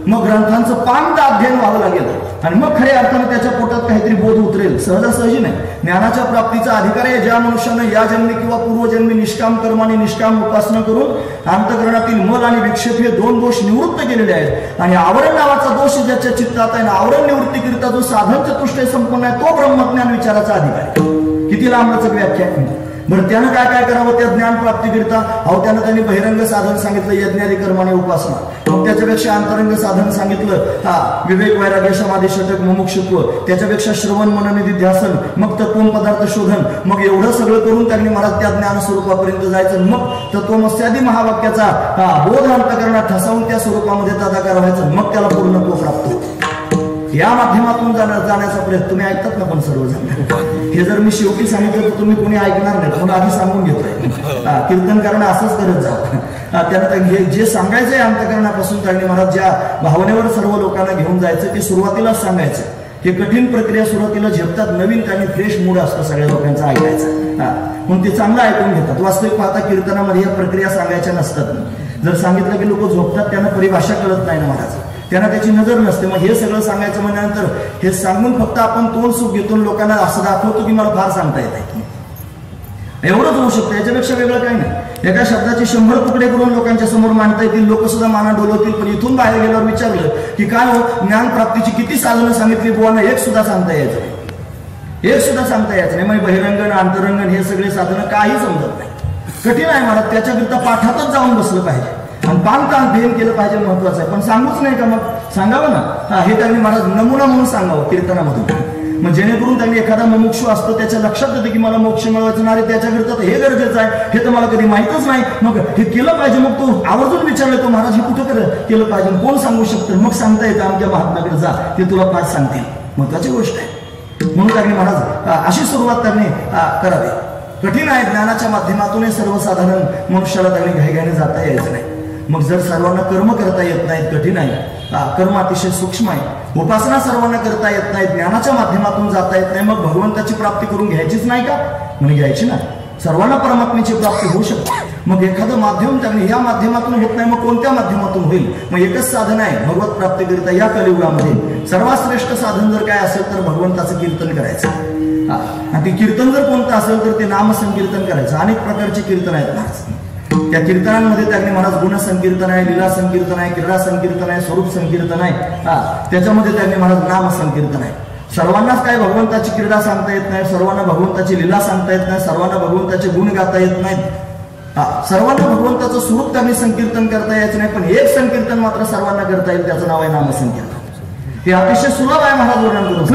मग ग्रंथांचं पांड अध्ययन व्हावं लागेल. आणि मग खऱ्या अर्थानं त्याच्या पोटात काहीतरी बोध उतरेल. सहजासहजी नाही. ज्ञानाच्या प्राप्तीचा अधिकार आहे. ज्या मनुष्यानं या जन्मी किंवा पूर्वजन्मी निष्काम कर्म आणि निष्काम उपासना करून अंतःकरणातील मल आणि विक्षेप हे 2 दोष निवृत्त केलेले आहेत. आणि आवरण नावाचा दोष ज्याच्या चित्तात आहे, आवरण निवृत्तीकरिता जो साधन चतुष्टय संपन्न आहे, तो ब्रह्मज्ञान विचाराचा अधिकार आहे. किती लांबच व्याख्या आहे. बरं त्यानं काय काय करावं त्या ज्ञान प्राप्तीकरिता? त्यानं त्यांनी बहिरंग साधन सांगितलं, यज्ञादी कर्म आणि उपासना. मग त्याच्यापेक्षा अंतरंग साधन सांगितलं, विवेक वैराग्य समाधी षटक मुमुक्षुत्व. त्याच्यापेक्षा श्रवण मनन निधिध्यासन, मग तत्व पदार्थ शोधन. मग एवढं सगळं करून त्यांनी महाराज त्या ज्ञान स्वरूपापर्यंत जायचं. मग तत्वमस्यादी महावाक्याचा बोध अंतःकरणात ठसावून त्या स्वरूपामध्ये तदाकार व्हायचं. मग त्याला पूर्णत्व प्राप्त होतं. या माध्यमातून जाण्याचा प्रयत्न तुम्ही ऐकतात ना पण सर्वजण. हे जर मी शेवटी सांगितलं तर तुम्ही कोणी ऐकणार नाही. म्हणून आधी सांगून घेतोय. कीर्तन करणं असंच करत जावं. त्यानंतर जे सांगायचंय अंतःकरणापासून त्यांनी महाराज ज्या भावनेवर सर्व लोकांना घेऊन जायचं ते सुरुवातीलाच सांगायचं. हे कठीण प्रक्रिया सुरुवातीला झेपतात. नवीन त्यांनी फ्रेश मूड असतं सगळ्या लोकांचं ऐकायचं. म्हणून ते चांगलं ऐकून घेतात. वास्तविक पाहता कीर्तनामध्ये या प्रक्रिया सांगायच्या नसतात. जर सांगितलं की लोक झोपतात, त्यांना परिभाषा कळत नाही ना महाराज. त्यांना त्याची नजर नसते. मग हे सगळं सांगायचं म्हणल्यानंतर हे सांगून फक्त आपण तोंड सुख घेतो. लोकांना असं दाखवतो की मला फार सांगता येत आहे. एवढंच होऊ शकतं. याच्यापेक्षा वेगळं काही नाही. एका शब्दाचे 100 तुकडे करून लोकांच्या समोर मांडता येतील. लोक सुद्धा माना डोलवतील. पण इथून बाहेर गेल्यावर विचारलं की काय हो, ज्ञान प्राप्तीची किती साधनं सांगितली बुवांना, एक सुद्धा सांगता यायचं नाही. एक सुद्धा सांगता यायचं नाही. मग बहिरंगण अंतरंगण हे सगळे साधनं काही समजत नाही. कठीण आहे मला. त्याच्याकरिता पाठातच जाऊन बसलं पाहिजे आणि पांत अध्ययन केलं पाहिजे. महत्वाचं आहे. पण सांगूच नाही का? मग सांगावं ना. हे त्यांनी महाराज नमुना म्हणून सांगावं कीर्तनामधून. मग जेणेकरून त्यांनी एखादा मुमुक्षू असतो त्याच्या लक्षात येते की मला मोक्ष मिळवायचं नाही, त्याच्याकरिता हे गरजेचं आहे. हे तर मला कधी माहितच नाही. मग हे केलं पाहिजे. मग तो आवर्जून विचारलं तो महाराज हे कुठं केलं पाहिजे, कोण सांगू शकतं? मग सांगता येतं आमच्या महात्म्याकडे जा, ते तुला पाठ सांगतील. महत्वाची गोष्ट आहे. म्हणून त्यांनी महाराज अशी सुरुवात त्यांनी करावी. कठीण आहे. ज्ञानाच्या माध्यमातून सर्वसाधारण मनुष्याला त्यांनी घाईघाईने जाता यायचं नाही. मग जर सर्वांना कर्म करता येत नाहीत, कठीण आहे. कर्म अतिशय सूक्ष्म आहे. उपासना सर्वांना करता येत नाही, ज्ञानाच्या माध्यमातून जाता येत नाही. मग भगवंताची प्राप्ती करून घ्यायचीच नाही का? म्हणजे घ्यायची ना. सर्वांना परमात्म्याची प्राप्ती होऊ शकते. मग एखादं माध्यम त्यांनी या माध्यमातून होत नाही, मग कोणत्या माध्यमातून होईल? मग एकच साधन आहे भगवत प्राप्तीकरिता या कलियुगामध्ये. सर्वात श्रेष्ठ साधन जर काय असेल तर भगवंताचं कीर्तन करायचं. आणि ते कीर्तन जर कोणतं असेल तर ते नामसंकीर्तन करायचं. अनेक प्रकारचे कीर्तन आहेत. त्या कीर्तनांमध्ये त्यांनी महाराज गुण संकीर्तन आहे, लीला संकीर्तन आहे, क्रीडा संकीर्तन आहे, स्वरूप संकीर्तन आहे, त्याच्यामध्ये त्यांनी महाराज नाम संकीर्तन आहे. सर्वांनाच काय भगवंताची क्रीडा सांगता येत नाही, सर्वांना भगवंताची लीला सांगता येत नाही, सर्वांना भगवंताचे गुण गाता येत नाहीत, सर्वांना भगवंताचं स्वरूप त्यांनी संकीर्तन करता यायचं नाही, पण एक संकीर्तन मात्र सर्वांना करता येईल, त्याचं नाव आहे नाम संकीर्तन. हे अतिशय सुलभ आहे महाराज वर्णन करून.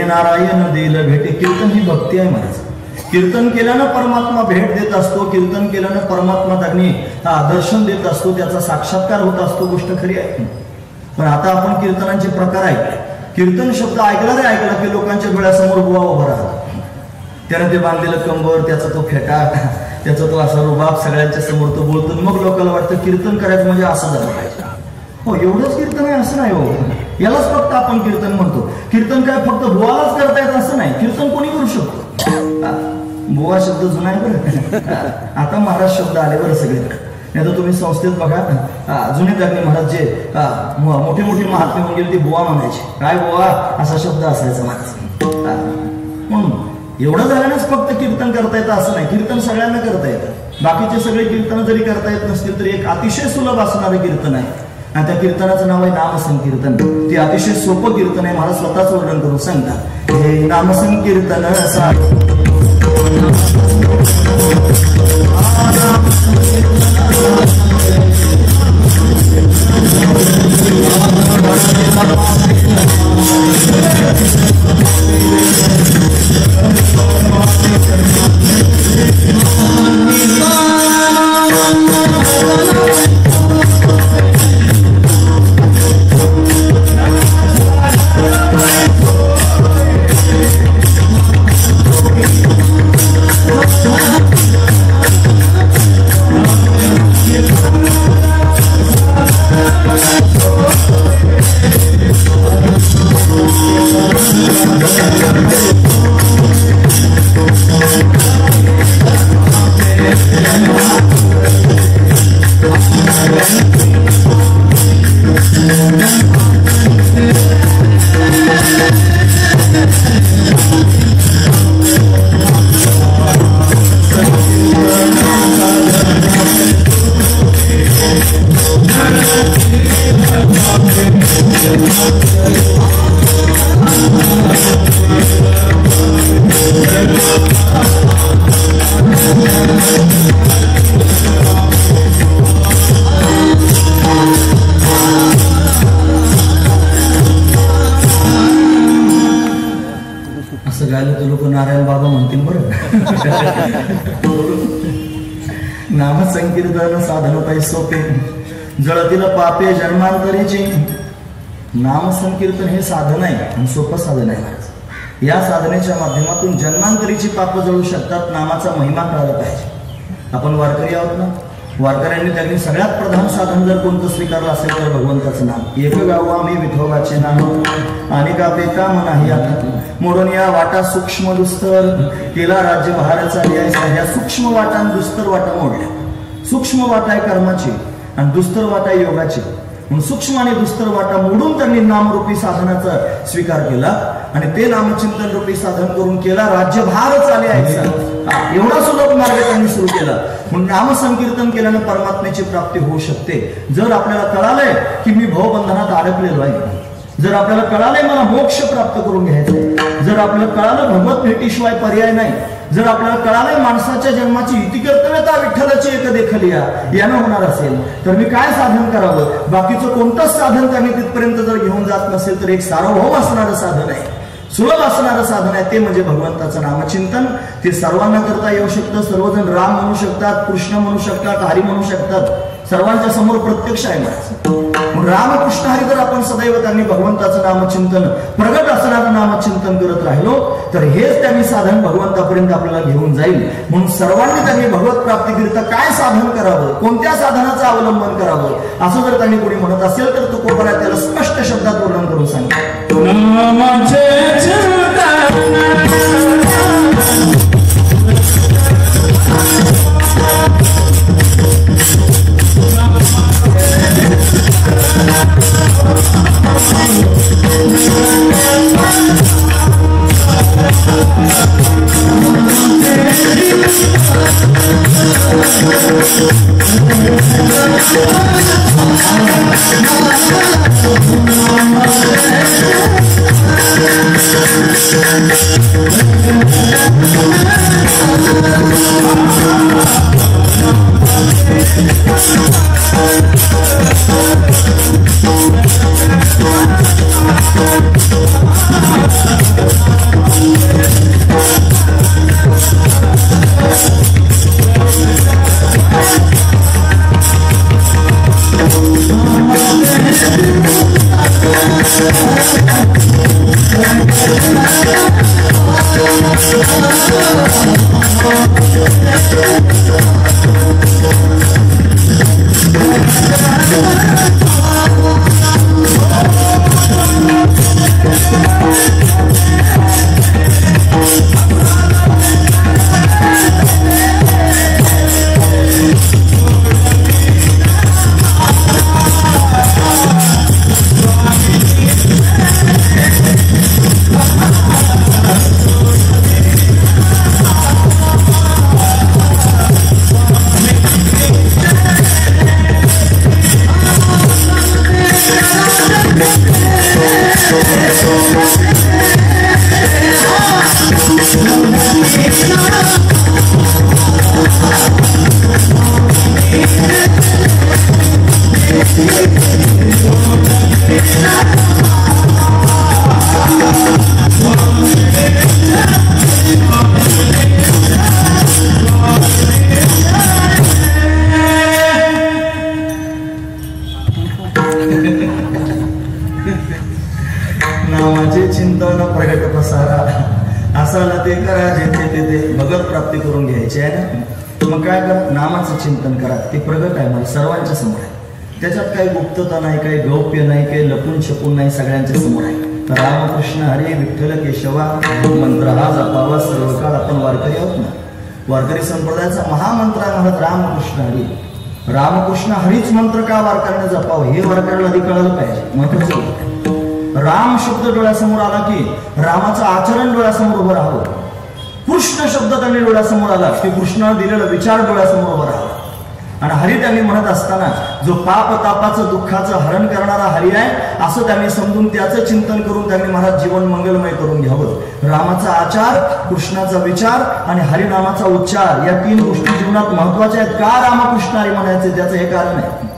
नारायण देल भेटे. कीर्तन ही भक्ती आहे महाराज. कीर्तन केल्यानं परमात्मा भेट देत असतो, कीर्तन केल्यानं परमात्मा त्यांनी दर्शन देत असतो, त्याचा साक्षात्कार होत असतो. गोष्ट खरी आहे. पण आता आपण कीर्तनांचे प्रकार आहेत. कीर्तन शब्द ऐकला की लोकांच्या डोळ्यासमोर बुवा उभा राहतो. त्याने ते बांधलेलं कंबर, त्याचा तो फेटा, त्याचा तो असा रुबाब सगळ्यांच्या समोर तो बोलतो. मग लोकांना वाटतं कीर्तन करायचं म्हणजे असं झालं पाहिजे. हो, एवढंच कीर्तन आहे असं नाही. हो, यालाच फक्त आपण कीर्तन म्हणतो. कीर्तन काय फक्त बुवालाच करता येत असं नाही. कीर्तन कोणी करू शकतो. बुवा शब्द जुना आहे बरं. आता महाराज शब्द आले बरं सगळीकडे. नाही तर तुम्ही संस्थेत बघा, जुने त्यांनी महाराज जे मोठे मोठे महात्मे होऊन गेले ते बुवा म्हणायचे. काय बुवा असा शब्द असायचा महाराज. म्हणून एवढं झाल्यानंच फक्त कीर्तन करता येतं असं नाही. कीर्तन सगळ्यांना करता येतं. बाकीचे सगळे कीर्तन जरी करता येत नसतील तरी एक अतिशय सुलभ असणारं कीर्तन आहे आणि त्या कीर्तनाचं नाव आहे नामसंकीर्तन. ते अतिशय सोपं कीर्तन आहे. मला स्वतःच वर्णन करून सांगतात. हे नामसंकीर्तन नारायण बाबा म्हणतील बरं. नामसंकीर्तन साधन पाय सोपे जळतील पापे जन्मांतरीचे. नामसंकीर्तन हे साधन आहे आणि सोपं साधन आहे. या साधनेच्या माध्यमातून जन्मांतरीची पाप जळू शकतात. नामाचा महिमा कळाला पाहिजे. आपण वारकरी आहोत ना. वारकऱ्यांनी त्यांनी सगळ्यात प्रधान साधन जर कोणतं स्वीकारलं असेल तर भगवंताचं नाम. एक गाव आम्ही विठोबाचे नाम आणि का बेकाम नाही आता मोडून या वाटा सूक्ष्म दुस्तर केला राज्य बहाराचा लिहायचा. या सूक्ष्म वाटा आणि दुस्तर वाटा मोडल्या. सूक्ष्म वाटा आहे कर्माची आणि दुस्तर वाटा आहे योगाची. म्हणून सूक्ष्म आणि दुस्तर वाटा मोडून त्यांनी नामरूपी साधनाचा स्वीकार केला आणि ते नामचिंतन रूपी साधन करून केला राज्यभार चाले आहे एवढा सुलभ मार्ग त्यांनी सुरू केला. म्हणून नामसंकीर्तन केल्यानं परमात्म्याची प्राप्ती होऊ शकते. जर आपल्याला कळालंय की मी भवबंधनात अडकलेलो आहे, जर आपल्याला कळालंय मला मोक्ष प्राप्त करून घ्यायचंय, जर आपल्याला कळालं भगवत भेटीशिवाय पर्याय नाही, जर आपल्याला कळालंय माणसाच्या जन्माची इतिकर्तव्यता विठ्ठलाची एक देखलिया यानं होणार असेल, तर मी काय साधन करावं? बाकीचं कोणतंच साधन त्यांनी तिथपर्यंत जर घेऊन जात नसेल तर एक सार्वभौम असणारं साधन आहे, सुलभ असणारं साधन आहे, ते म्हणजे भगवंताचं नामचिंतन. ते सर्वांना करता येऊ शकतं. सर्वजण राम म्हणू शकतात, कृष्ण म्हणू शकतात, हरी म्हणू शकतात. सर्वांच्या समोर प्रत्यक्ष आहे माझं रामकृष्ण हरी. जर आपण सदैव त्यांनी भगवंताचं नामचिंतन, प्रगट असणारं नामचिंतन करत राहिलो तर हेच त्यांनी साधन भगवंतापर्यंत आपल्याला घेऊन जाईल. म्हणून सर्वांनी त्यांनी भगवत प्राप्तीकरिता काय साधन करावं, कोणत्या साधनाचं अवलंबन करावं असं जर त्यांनी कोणी म्हणत असेल तर तुकोबरा त्याला स्पष्ट शब्दात वर्णन करून सांगितलं. नामाचे चिंतन प्रगट पसारा असाला ते करा, जेथे ते भगत प्राप्ती करून घ्यायची आहे ना. मग काय करा, नामाचं चिंतन करा. ते प्रगट आहे, मला सर्वांच्या समोर आहे. त्याच्यात काही गुप्तता नाही, काही गौप्य नाही, काही लपून छपून नाही, सगळ्यांच्या समोर आहे. रामकृष्ण हरी विठ्ठल केशवा मंत्र हा जपावा सर्व काळ. आपण वारकरी आहोत ना, वारकरी संप्रदायाचा महामंत्र आहे म्हणत रामकृष्ण हरी. रामकृष्ण हरीच मंत्र का वारकऱ्याने जपावं हे वारकऱ्याला आधी कळालं पाहिजे. महत्वाचं राम शब्द डोळ्यासमोर आला की रामाचं आचरण डोळ्यासमोर उभं राहावं. कृष्ण शब्द त्यांनी डोळ्यासमोर आला की कृष्णाने दिलेला विचार डोळ्यासमोर उभं राहावं. आणि हरी त्यांनी म्हणत असताना जो पाप तापाचं दुःखाचं हरण करणारा हरी आहे असं त्यांनी समजून त्याचं चिंतन करून त्यांनी महाराज जीवन मंगलमय करून घ्यावं. रामाचा आचार, कृष्णाचा विचार आणि हरिनामाचा उच्चार या तीन गोष्टी जीवनात महत्वाच्या आहेत. का रामकृष्ण हरी म्हणायचे त्याचं हे कारण आहे.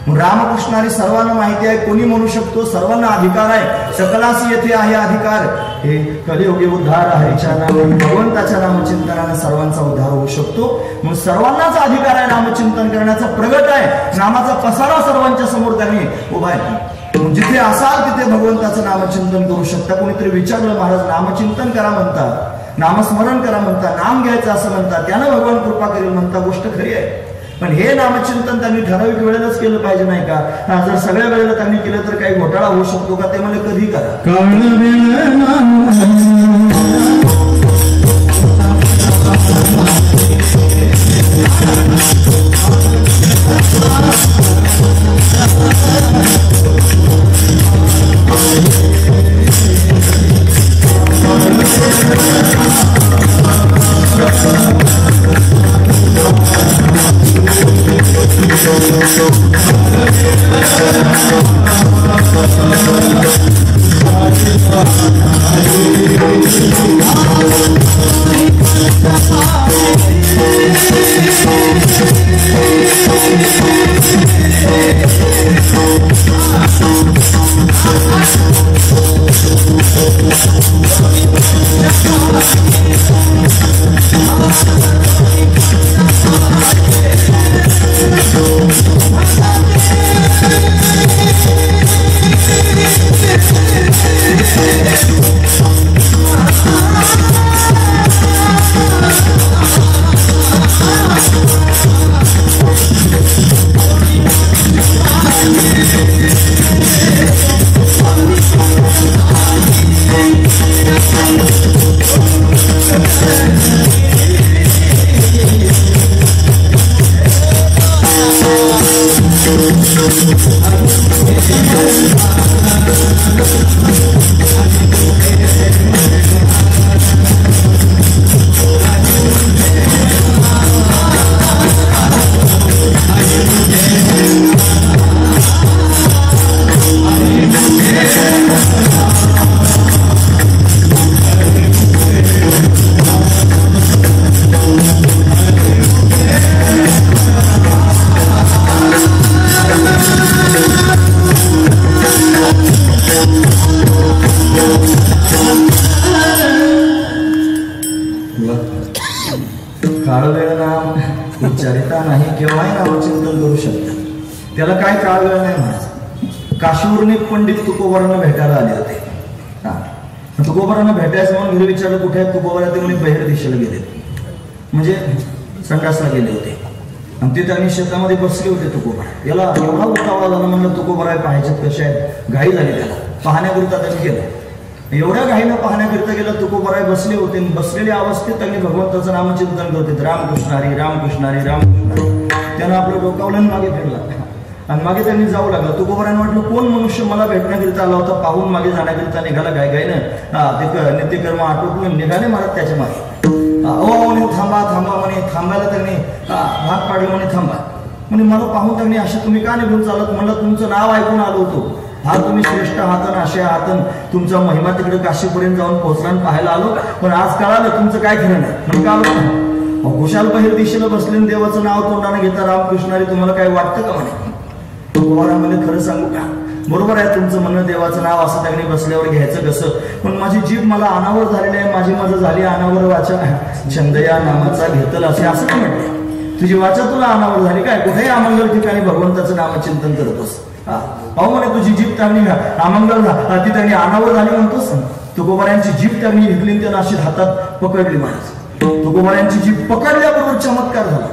रामकृष्ण हरी सर्वांना माहिती आहे, कोणी म्हणू शकतो, सर्वांना अधिकार आहे. सकलासी येथे आहे अधिकार. हे कलियुगी उद्धार हरीच्या नाम भगवंताच्या नामचिंतनाने सर्वांचा उद्धार होऊ शकतो. म्हणून सर्वांनाच अधिकार आहे नामचिंतन करण्याचा. प्रगट आहे नामाचा पसारा सर्वांच्या समोर त्यांनी उभा आहे. जिथे असाल तिथे भगवंताचं नामचिंतन करू शकता. कोणीतरी विचारलं, महाराज नामचिंतन करा म्हणतात, नामस्मरण करा म्हणतात, नाम घ्यायचं असं म्हणतात, त्यानं भगवान कृपा करेल म्हणता. गोष्ट खरी आहे, पण हे नामचिंतन त्यांनी ठराविक वेळेलाच केलं पाहिजे नाही का? जर सगळ्या वेळेला त्यांनी केलं तर काही घोटाळा होऊ शकतो का? ते म्हणजे कधी करा. उच्चारिता नाही केव्हाही नामचिंतन करू शकतात. त्याला काय काळ वेळ नाही म्हणायचं. काशीवरून एक पंडित तुकोबारांना भेटायला आले होते. तुकोबारांना भेटायचं म्हणून घरी विचारलं कुठे आहेत तुकोबारा, ते म्हणे बाहेर दिशेला गेले, म्हणजे संडासला गेले होते. आणि ते त्यांनी शेतामध्ये बसले होते तुकोबारा. याला एवढा उतावळा झाला, म्हणलं तुकोबारा पाहायचे कसे आहेत, घाई झाली त्याला. पाहण्याकरिता त्यांनी गेलं. एवढ्या घाईनं पाहण्याकरिता गेलं. तुकोबाराय बसले होते. बसलेल्या अवस्थेत त्यांनी भगवंताचं नामचिंतन करते. रामकृष्ण हरी रामकृष्ण हरी रामकृष्ण हरी. त्यानं आपलं डोकावलं मागे फिरला आणि मागे त्यांनी जाऊ लागला. तुकोबारायनं वाटलं कोण मनुष्य मला भेटण्याकरिता आला होता. पाहून मागे जाण्याकरिता निघाला गायगायनं. ते नित्यकर्म आटोपलं निघाले मारत त्याच्या मागे. म्हणे थांबा थांबा म्हणे. थांबायला त्यांनी भाग पाडलं म्हणे थांबा म्हणे. मला पाहून त्यांनी असे तुम्ही का निघून चालत. म्हणलं तुमचं नाव ऐकून आलो होतो. हा तुम्ही श्रेष्ठ हातन असे हातन तुमचा महिमा तिकडे काशीपर्यंत जाऊन पोहोचला पाहायला आलो. पण आज कळालं तुमचं काय खरं नाही. म्हणजे का आलो खुशाल बाहेर दिशेला बसले देवाचं नाव तोंडाने घेता रामकृष्णारी तुम्हाला काय वाटतं का म्हणे. तुकोबारामध्ये खरं सांगू का, बरोबर आहे तुमचं म्हणणं, देवाचं नाव असं त्यांनी बसल्यावर घ्यायचं कसं. पण माझी जीभ मला अनावर झालेली आहे. माझी मजा झाली अनावर वाचा छंद या नामाचा घेतल असे असं काय म्हटलं. तुझी वाचा तुला अनावर झाली काय. कुठेही अमंगल ठिकाणी भगवंताचं नामचिंतन करतोस. पाहू म्हणे तुझी जीभ त्यांनी अमंगल ती त्यांनी अनावर झाली म्हणतोस. तुकोबारायांची जीभ त्यांनी घेतली त्यानं अशी हातात पकडली महाराज. तुकोबारायांची जीभ पकडल्याबरोबर चमत्कार झाला.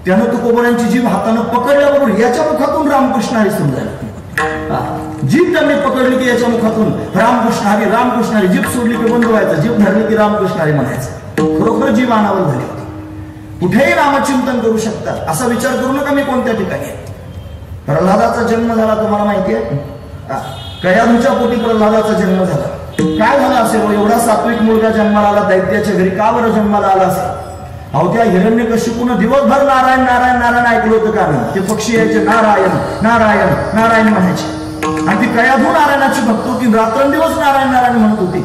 त्यानं तुकोबारायांची जीभ हातानं पकडल्याबरोबर याच्या मुखातून रामकृष्ण हरी सुरू झाला. जीभ त्यांनी पकडली की याच्या मुखातून रामकृष्ण हरी रामकृष्ण हरी. जीभ सोडली की बंद व्हायचं, जीभ धरली की रामकृष्ण हरी म्हणायचं. खरोखर जीभ अनावर झाली होती. कुठेही नामचिंतन करू शकतात असा विचार करू नका मी कोणत्या ठिकाणी. प्रल्हादाचा जन्म झाला तुम्हाला माहिती आहे. कयाधूच्या पोटी प्रल्हादाचा जन्म झाला. काय झालं असेल एवढा सात्विक मुलगा जन्माला आला. दैत्याच्या घरी का बरं जन्माला आला असेल. अहो त्या हिरण्यकश्यपूनं दिवसभर नारायण नारायण नारायण ऐकलं होतं का नाही. ते पक्षी यायचे नारायण नारायण नारायण म्हणायचे. आणि ती कयाधू नारायणाची भक्त होती. रात्रंदिवस नारायण नारायण म्हणत होती.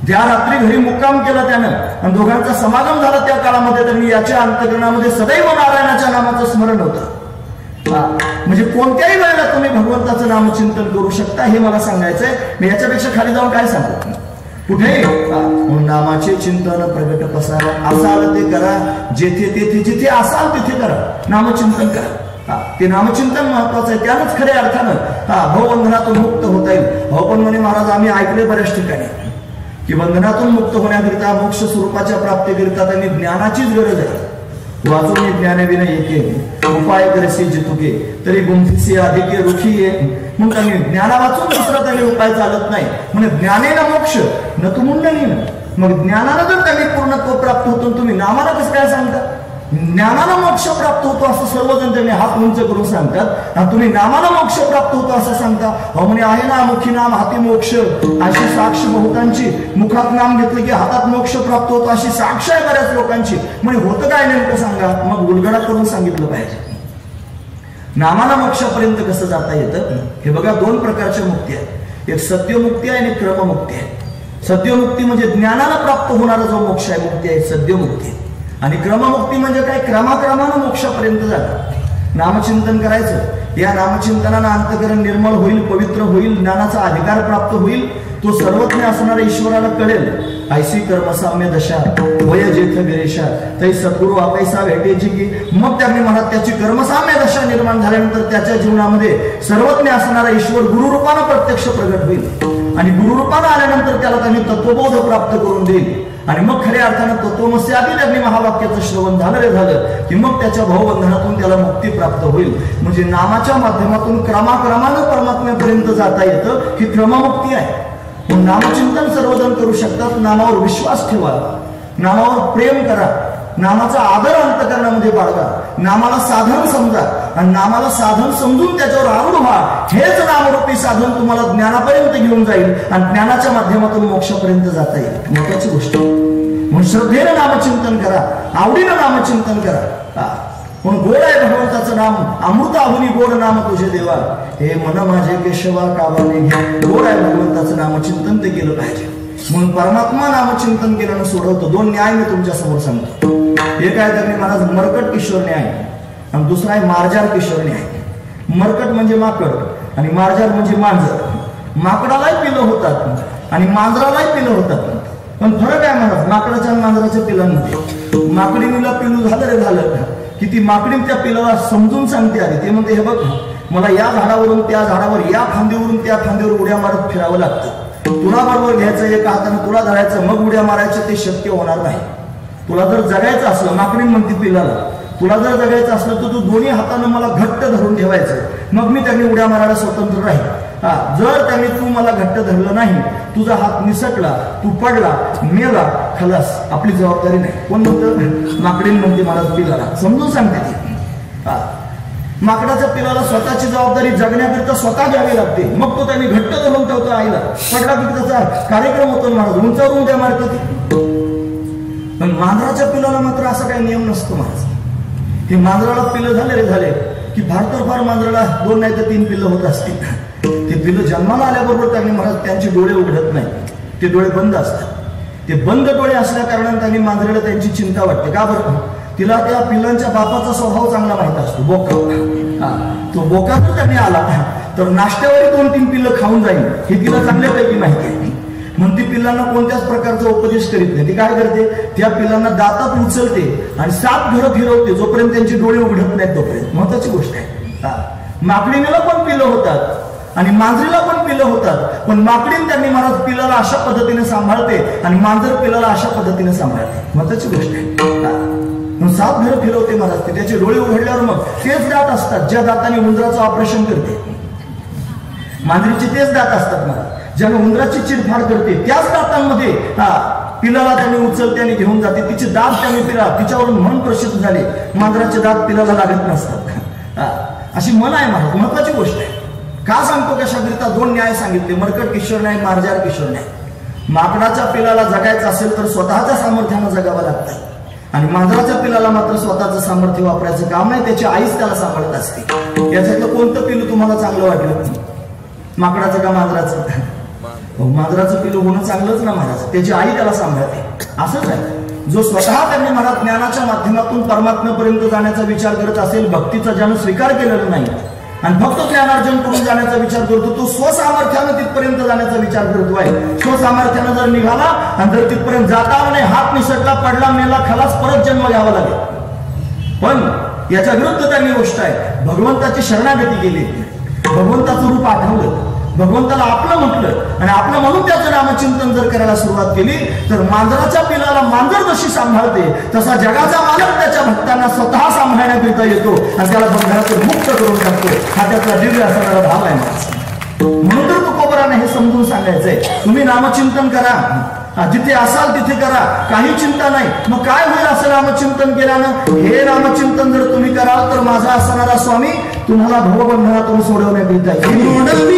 ज्या रात्री घरी मुक्काम केला त्यानं आणि दोघांचा समागम झाला त्या काळामध्ये त्यांनी याच्या अंतकरणामध्ये सदैव नारायणाच्या नामाचं स्मरण होतं. म्हणजे कोणत्याही वेळेला तुम्ही भगवंताचं नामचिंतन करू शकता हे मला सांगायचंय. मी याच्यापेक्षा खाली जाऊन काय सांगतो. कुठेही नामाचे चिंतन प्रगट पसारा असाल ते करा. जेथे तेथे जिथे असाल तिथे करा नामचिंतन करा. ते नामचिंतन महत्वाचं आहे. त्यानंच खऱ्या अर्थानं भवबंधनातून मुक्त होता येईल. हो पण म्हणे महाराज आम्ही ऐकले बऱ्याच ठिकाणी की बंधनातून मुक्त होण्याकरिता मोक्ष स्वरूपाच्या प्राप्तीकरिता त्यांनी ज्ञानाचीच गरज आहे. वाचून ज्ञानविन येते उपाय करसे जितुके तरी गुंफिसे अधिके रुखी ये. मग त्यांनी ज्ञाना वाचून दुसरा त्यांनी उपाय चालत नाही. म्हणजे ज्ञानेन मोक्ष न तू मुंडनी. मग ज्ञानानं जर त्यांनी पूर्णत्व प्राप्त होतो तुम्ही नामानं कसं काय सांगता. ज्ञानानं मोक्ष प्राप्त होतो असं सर्वजण त्यांनी हात उंच करून सांगतात. आणि तुम्ही नामानं मोक्ष प्राप्त होतो असं सांगता. हो म्हणे आहे ना मुखी नाम हाती मोक्ष अशी साक्ष बहुतांची. मुखात नाम घेतलं की हातात मोक्ष प्राप्त होतो अशी साक्ष आहे बऱ्याच लोकांची. म्हणजे होतं काय नेमकं सांगा. मग उलगडा करून सांगितलं पाहिजे. नामाला मोक्षापर्यंत कसं जाता येतं हे बघा. दोन प्रकारच्या मुक्ती आहेत. एक सद्योमुक्ती आहे आणि क्रममुक्ती आहे. सद्योमुक्ती म्हणजे ज्ञानाला प्राप्त होणारा जो मोक्ष आहे मुक्ती आहे सद्योमुक्ती. आणि क्रममुक्ती म्हणजे काय, क्रमाक्रमानं मोक्षापर्यंत जाणं. नामचिंतन करायचं, या नामचिंतनानं अंतःकरण निर्मळ होईल, पवित्र होईल, ज्ञानाचा अधिकार प्राप्त होईल. तो सर्वज्ञ असणाऱ्या ईश्वराला कळेल. ऐसी कर्मसाम्य दशा वय जेथ गिरेशा तै सद्गुरु आपैसा भेटेची की. मग त्यांनी म्हणत त्याची कर्मसाम्य दशा निर्माण झाल्यानंतर त्याच्या जीवनामध्ये सर्वज्ञ असणारा ईश्वर गुरुरूपानं प्रत्यक्ष प्रगट होईल. आणि गुरुरूपानं आल्यानंतर त्याला त्यांनी तत्वबोध प्राप्त करून देईल. आणि मग खऱ्या अर्थानं तत्वमसी आधी त्यांनी महावाक्याचं श्रवण झालं रे झालं की मग त्याच्या भावबंधनातून त्याला मुक्ती प्राप्त होईल. म्हणजे नामाच्या माध्यमातून क्रमाक्रमानं परमात्म्यापर्यंत जाता येतं. ही क्रममुक्ती आहे. नामचिंतन सर्वजण करू शकतात. नामावर विश्वास ठेवा, नामावर प्रेम करा, नामाचा आदर अंतःकरणामध्ये बाळगा, नामाला साधन समजा आणि नामाला साधन समजून त्याच्यावर आरूढ व्हा. हेच नामरूपी साधन तुम्हाला ज्ञानापर्यंत घेऊन जाईल आणि ज्ञानाच्या माध्यमातून मोक्षापर्यंत जाता येईल. महत्वाची गोष्ट म्हणून श्रद्धेनं नामचिंतन करा, आवडीनं नामचिंतन करा. म्हणून गोड आहे भगवंताचं नाम, अमृत आहुनी गोड नाम तुझे देवा, हे मन माझे केशवा काबाने घे. गोड आहे भगवंताचं नामचिंतन, ते केलं पाहिजे. म्हणून परमात्मा नामचिंतन केल्यानं सोडवतो. दोन न्याय मी तुमच्या समोर सांगतो. एक आहे त्यांनी महाराज मरकट किशोर न्याय आणि दुसरा आहे मार्जार किशोर न्याय. मरकट म्हणजे माकड आणि मार्जार म्हणजे मांजर. माकडालाही पिलं होतात आणि मांजरालाही पिलं होतात. पण फरक आहे महाराज माकडाच्या आणि मांजराच्या पिलांमध्ये. माकडीला पिलू झालं रे झालं की ती माकडी त्या पिलाला समजून सांगते आधी. ते म्हणते हे बघ मला या झाडावरून त्या झाडावर, या फांदीवरून त्या फांदीवर उड्या मारत फिरावं लागतं. तुला बरोबर घ्यायचं, एका हाताने तुला धरायचं मग उड्या मारायचं, ते शक्य होणार नाही. तुला जर जगायचं असलं, माकडी म्हणते पिलाला, तुला जर जगायचं असलं तर तू दोन्ही हातानं मला घट्ट धरून ठेवायचं, मग मी त्यांनी उड्या मारायला स्वतंत्र राहील. जर त्यांनी तू मला घट्ट धरलं नाही, तुझा हात निसटला, तू पडला, मेला, खलास, आपली जबाबदारी नाही. कोण म्हणतं? माकडीन म्हणते मला पिलाला समजून सांगते ती. माकडाच्या पिलाला स्वतःची जबाबदारी जगण्याकरिता स्वतः घ्यावी लागते. मग तो त्यांनी घट्ट धरून ठेवतो आईला. पडला की त्याचा कार्यक्रम होतो महाराज, उंचावरून उड्या मारतो ती. पण मांजराच्या पिलाला मात्र असा काही नियम नसतो महाराज. हे मांजराला पिलं झाले रे झाले की फार तर फार मांजराला 2 नाही तर 3 पिल्लं होत असतील. ते पिल्लं जन्माला आल्याबरोबर त्यांनी महाराज त्यांचे डोळे उघडत नाही, ते डोळे बंद असतात. ते बंद डोळे असल्या कारणाने त्यांनी मांजरेला त्यांची चिंता वाटते. का बरं? तिला त्या पिल्लांच्या बापाचा स्वभाव चांगला माहित असतो, बोका. तो बोका जर त्यांनी आला तर नाश्त्यावर 2-3 पिल्लं खाऊन जाईल हे तिला चांगल्यापैकी माहिती आहे. म्हणून ती पिल्लांना कोणत्याच प्रकारचा उपदेश करीत नाही. ती काय करते? त्या पिल्लांना दातात उचलते आणि 7 घरं फिरवते जोपर्यंत त्यांचे डोळे उघडत नाहीत तोपर्यंत. महत्वाची गोष्ट आहे. माकडीला पण पिल्लं होतात आणि मांजरीला पण पिल्लं होतात, पण माकडीने त्यांनी महाराज पिल्लाला अशा पद्धतीने सांभाळते आणि मांजर पिल्लाला अशा पद्धतीने सांभाळते. महत्वाची गोष्ट आहे. 7 घरं फिरवते महाराज. ते त्याचे डोळे उघडल्यावर मग तेच दात असतात ज्या दाताने उंदराचं ऑपरेशन करते. मांजरीचे तेच दात असतात महाराज. ज्याने उंदराची चिरफाड करते त्याच दातांमध्ये पिलाला त्यांनी उचलते आणि घेऊन जाते. तिचे दात त्यांनी पिला, तिच्यावरून मन प्रसिद्ध झाले. मांजराचे दात पिलाला लागत नसतात. अशी मन आहे महाराज. महत्वाची गोष्ट आहे. का सांगतो? कशाकरिता? 2 न्याय सांगितले, मरकट किशोर न्याय, मार्जार किशोर न्याय. माकडाच्या पिलाला जगायचं असेल तर स्वतःच्या सामर्थ्यानं जगावं लागतं आणि मांजराच्या पिलाला मात्र स्वतःचं सामर्थ्य वापरायचं काम नाही, त्याची आईच त्याला सांभाळत असते. याच्यातलं कोणतं पिलू तुम्हाला चांगलं वाटलं? माकडाचं का मांजराचं? मांजराचं पिलू होणं चांगलंच ना महाराज, त्याची आई त्याला सांभाळते. असंच आहे. जो स्वतः त्यांनी महाराज ज्ञानाच्या माध्यमातून परमात्म्यापर्यंत जाण्याचा विचार करत असेल, भक्तीचा ज्यानं स्वीकार केलेला नाही आणि फक्त ज्ञानार्जन करून जाण्याचा विचार करतो, तो स्वसामर्थ्यानं तिथपर्यंत जाण्याचा विचार करतो आहे. स्वसामर्थ्यानं जर निघाला आणि जर तिथपर्यंत जाता नाही, हात निसटला, पडला, मेला, खलास, परत जन्म घ्यावा लागेल. पण याच्या विरुद्ध त्यांनी गोष्ट आहे, भगवंताची शरणागती केली, भगवंताचं रूप आठवलं, भगवंताला आपलं म्हटलं आणि आपलं म्हणून त्याचं नामचिंतन जर करायला सुरुवात केली तर मांजराच्या पिलाला मांजर जशी सांभाळते तसा जगाचा मालक त्याच्या भक्तांना स्वतः सांभाळण्याकरिता येतो आणि त्याला बंधनातून मुक्त करून टाकतो. हा त्याचा दिव्य असणारा भाव आहे. म्हणून तर तुकोबराने हे समजून सांगायचंय, तुम्ही नामचिंतन करा, जिथे असाल तिथे करा, काही चिंता नाही. मग काय होईल असं नामचिंतन केल्यानं? हे नामचिंतन जर तुम्ही कराल तर माझा असणारा स्वामी तुम्हाला भवबंधनातून सोडवण्याकरिता येईल.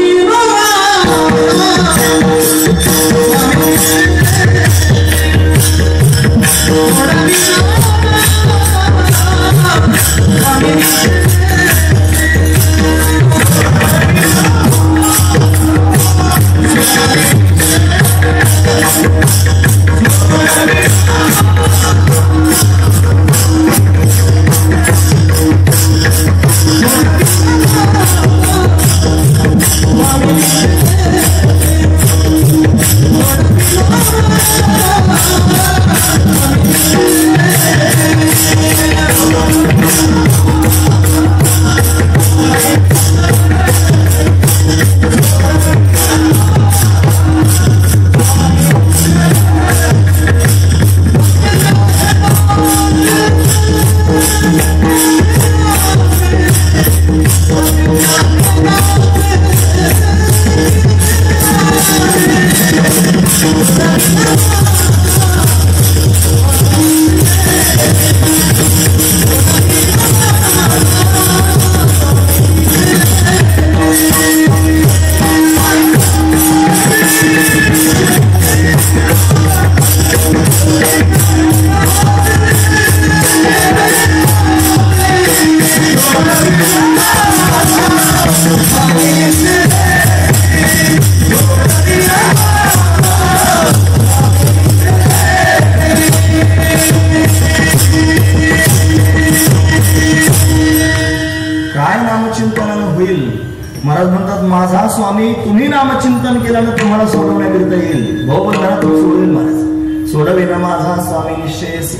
माझा स्वामी तुम्ही नामचिंतन केल्यानं तुम्हाला सोडवण्याकरिता येईल. भाऊबंधात सोडवेल महाराज, सोडवेल माझा स्वामी निश्चयसी.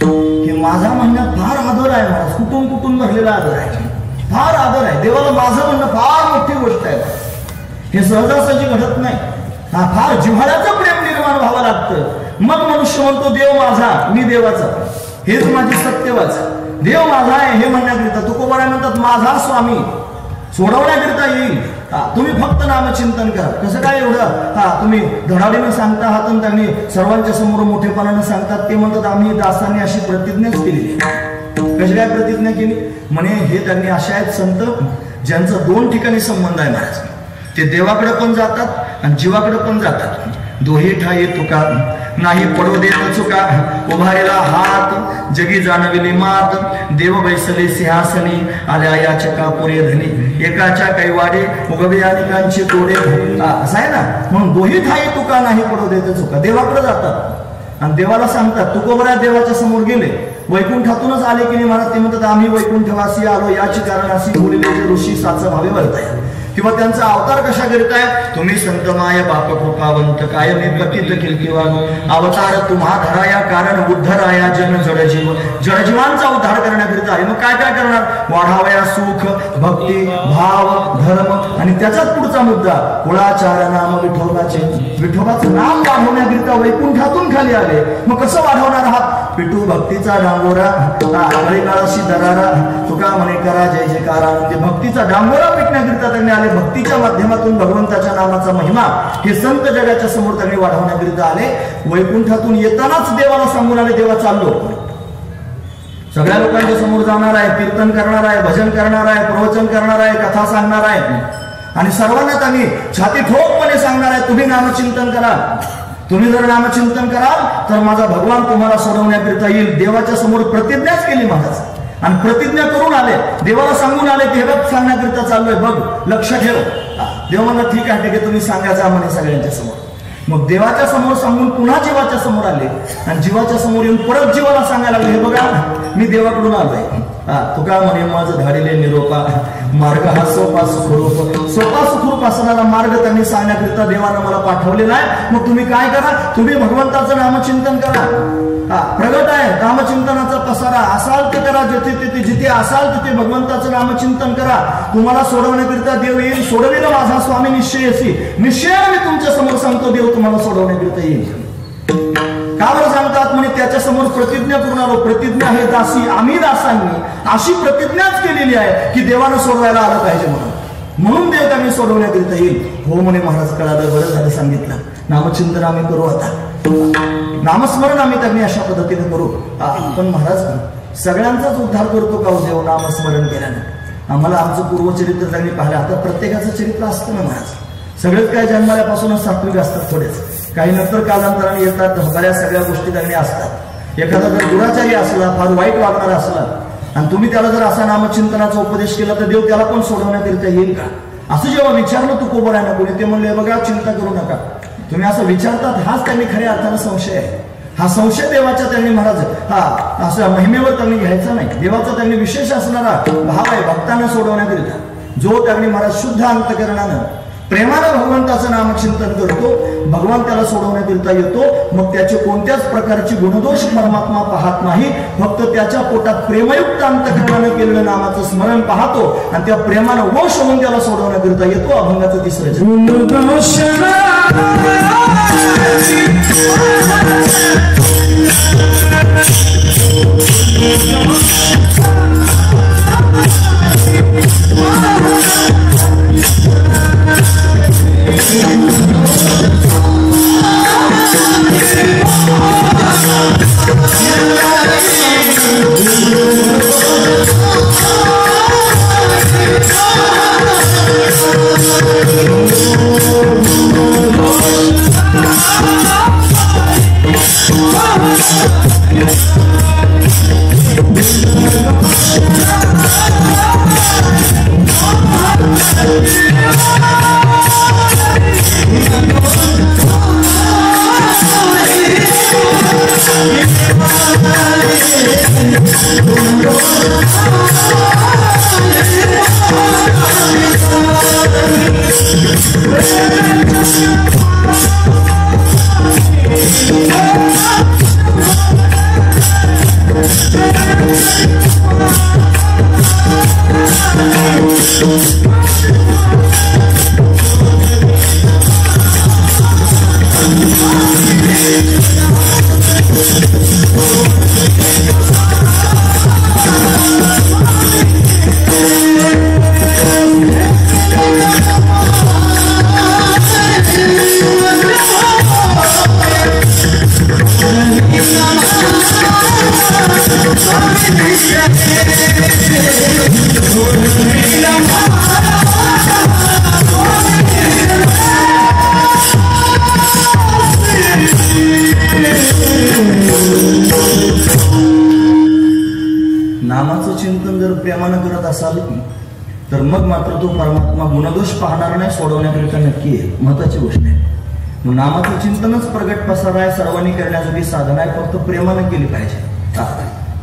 हे माझा म्हणण्यात फार आदर आहे महाराज, कुठून कुठून भरलेला आदर आहे, फार आदर आहे. देवाला माझं म्हणणं फार मोठी गोष्ट आहे. हे सहजासहजी घडत नाही. हा फार जिव्हाळ्याचं प्रेम निर्माण व्हावं लागतं. मग मनुष्य म्हणतो देव माझा मी देवाचा, हेच माझी सत्यवाच. देव माझा आहे हे म्हणण्याकरिता तुकोबाराय म्हणतात माझा स्वामी सोडवण्याकरिता येईल. तुम्ही फक्त नामचिंतन करा. कसं काय एवढं तुम्ही धडाडीनं सांगता आहात आणि त्यांनी सर्वांच्या समोर मोठेपणानं सांगतात. ते म्हणतात आम्ही दासांनी अशी प्रतिज्ञाच केली. कशी काय प्रतिज्ञा केली म्हणे, हे त्यांनी असे आहेत संत ज्यांचा दोन ठिकाणी संबंध आहे महाराज. ते देवाकडे पण जातात आणि जीवाकडे पण जातात. दोही ठाई तुका नाही पडो देत चुका, उभारेला हात जगी जाणविली मात. देव बैसले सिंहासनी आल्या या चकापुरे धनी, एकाच्या कैवाडे उगवे अनेकांची तोडे. असं आहे ना. म्हणून दोही ठाई तुका नाही पडो देत चुका. देवाकडे जातात आणि देवाला सांगतात. तुकोबरा देवाच्या समोर गेले, वैकुंठातूनच आले की नाही महाराज. ते म्हणतात आम्ही वैकुंठवासी आलो याची कारण अशी बोलले ऋषी साचा भावे वर्ताय. किंवा त्यांचा अवतार कशा करीताय, तुम्ही संत माय बाप कृपावंत काय मी पतित कीर्तिवान. अवतार तुम्हा धराया कारण उद्धराया जन जडजीव, जडजीवांचा उद्धार करण्याकरिता आहे. मग काय काय करणार, वाढावया सुख भक्ती भाव धर्म आणि त्याचाच पुढचा मुद्दा कुळाचार नाम विठोबाचे. विठोबाचं नाम वाढवण्याकरिता वैकुंठातून खाली आले. मग कसं वाढवणार आहात, पिटू भक्तीचा डांगोरा काळाशी दरारा तुका म्हणे करा जय जयकारा. म्हणजे भक्तीचा डांगोरा पिटण्याकरिता त्यांनी आले. भक्तीच्या माध्यमातून भगवंताच्या नामाचा महिमा हे संत जगाच्या समोर त्यांनी वाढवण्याकरिता आले. वैकुंठातून येतानाच देवाला सांगून आले देवा चाललो, सगळ्या लोकांच्या समोर जाणार आहे, कीर्तन करणार आहे, भजन करणार आहे, प्रवचन करणार आहे, कथा सांगणार आहे आणि सर्वांना त्यांनी छाती ठोकपणे सांगणार आहे तुम्ही नामचिंतन करा. तुम्ही जर नामचिंतन कराल तर माझा भगवान तुम्हाला सोडवण्याकरिता येईल. देवाच्या समोर प्रतिज्ञाच केली महाराज आणि प्रतिज्ञा करून आले. देवाला सांगून आले की हे बघ सांगण्याकरिता चाललोय, बघ लक्ष ठेव. देव म्हणला ठीक आहे, ठीक आहे तुम्ही सांगायचा म्हणे सगळ्यांच्या समोर. मग देवाच्या समोर सांगून पुन्हा जीवाच्या समोर आले आणि जीवाच्या समोर येऊन परत जीवाला सांगायला लागले, हे बघा मी देवाकडून आलोय. तुका म्हणे माझं धाडिले निरोपा, मार्ग हा सोपा सुखरूप. सोपा सुखरूप असणारा मार्ग त्यांनी सांगण्याकरिता देवानं मला पाठवलेला आहे. मग तुम्ही काय करा, तुम्ही भगवंताचं नामचिंतन करा. प्रगट आहे नामचिंतनाचा पसारा, असाल ते करा, जिथे असाल तिथे भगवंताचं नामचिंतन करा. तुम्हाला सोडवण्याकरिता देव येईल. सोडविलं माझा स्वामी निश्चयसी, निश्चयाने मी तुमच्या समोर सांगतो देव तुम्हाला सोडवण्याकरिता येईल. का बरं सांगतात म्हणे, त्याच्या समोर प्रतिज्ञा करून आलो. प्रतिज्ञा हे दासी आम्ही दासांनी अशी प्रतिज्ञाच केलेली आहे की देवानं सोडवायला आलं पाहिजे म्हणून देव त्यांनी सोडवण्याकरिता येईल. हो म्हणे महाराज कळालं, बरं झालं सांगितलं. नामचिंतन आम्ही करू, आता नामस्मरण आम्ही त्यांनी अशा पद्धतीने करू. पण महाराज सगळ्यांचाच उद्धार करतो का देव नामस्मरण केल्याने? आम्हाला आमचं पूर्वचरित्र त्यांनी पाहिलं. आता प्रत्येकाचं चरित्र असतं ना महाराज, सगळेच काय जन्माल्यापासूनच सात्विक असतात, थोडेच काही नंतर कालांतराने येतात. बऱ्याच सगळ्या गोष्टी त्यांनी असतात. एखादा जर दुराचारी असला, फार वाईट वागणारा असला आणि तुम्ही त्याला जर असा नामचिंतनाचा उपदेश केला तर देव त्याला पण सोडवण्याकरिता येईल का, असं जेव्हा विचारलं तुकोबरायांना कोणी, ते म्हणले बघा चिंता करू नका. तुम्ही असं विचारतात हाच त्यांनी खऱ्या अर्थानं संशय आहे. हा संशय देवाच्या त्यांनी महाराज असं महिमेवर त्यांनी घ्यायचा नाही. देवाचा त्यांनी विशेष असणारा भाव आहे भक्तांना सोडवण्याकरिता. जो त्यांनी महाराज शुद्ध अंतकरणानं प्रेमानं भगवंताचं नामचिंतन करतो, भगवान त्याला सोडवण्याकरिता येतो. मग त्याचे कोणत्याच प्रकारची गुणदोष परमात्मा पाहत नाही, फक्त त्याच्या पोटात प्रेमयुक्त अंतकरणानं केलेलं नामाचं स्मरण पाहतो आणि त्या प्रेमानं वश होऊन त्याला सोडवण्याकरिता येतो. अभंगाचं तिसरं Oh नामाचं चिंतन जर प्रेमानं करत असाल तर मग मात्र तो परमात्मा गुणदोष पाहणार नाही, सोडवण्याकरिता नक्की आहे. महत्वाची गोष्ट आहे. मग नामाचं चिंतनच प्रगट पसार आहे, सर्वांनी करण्यासाठी साधन आहे, फक्त प्रेमानं केली पाहिजे.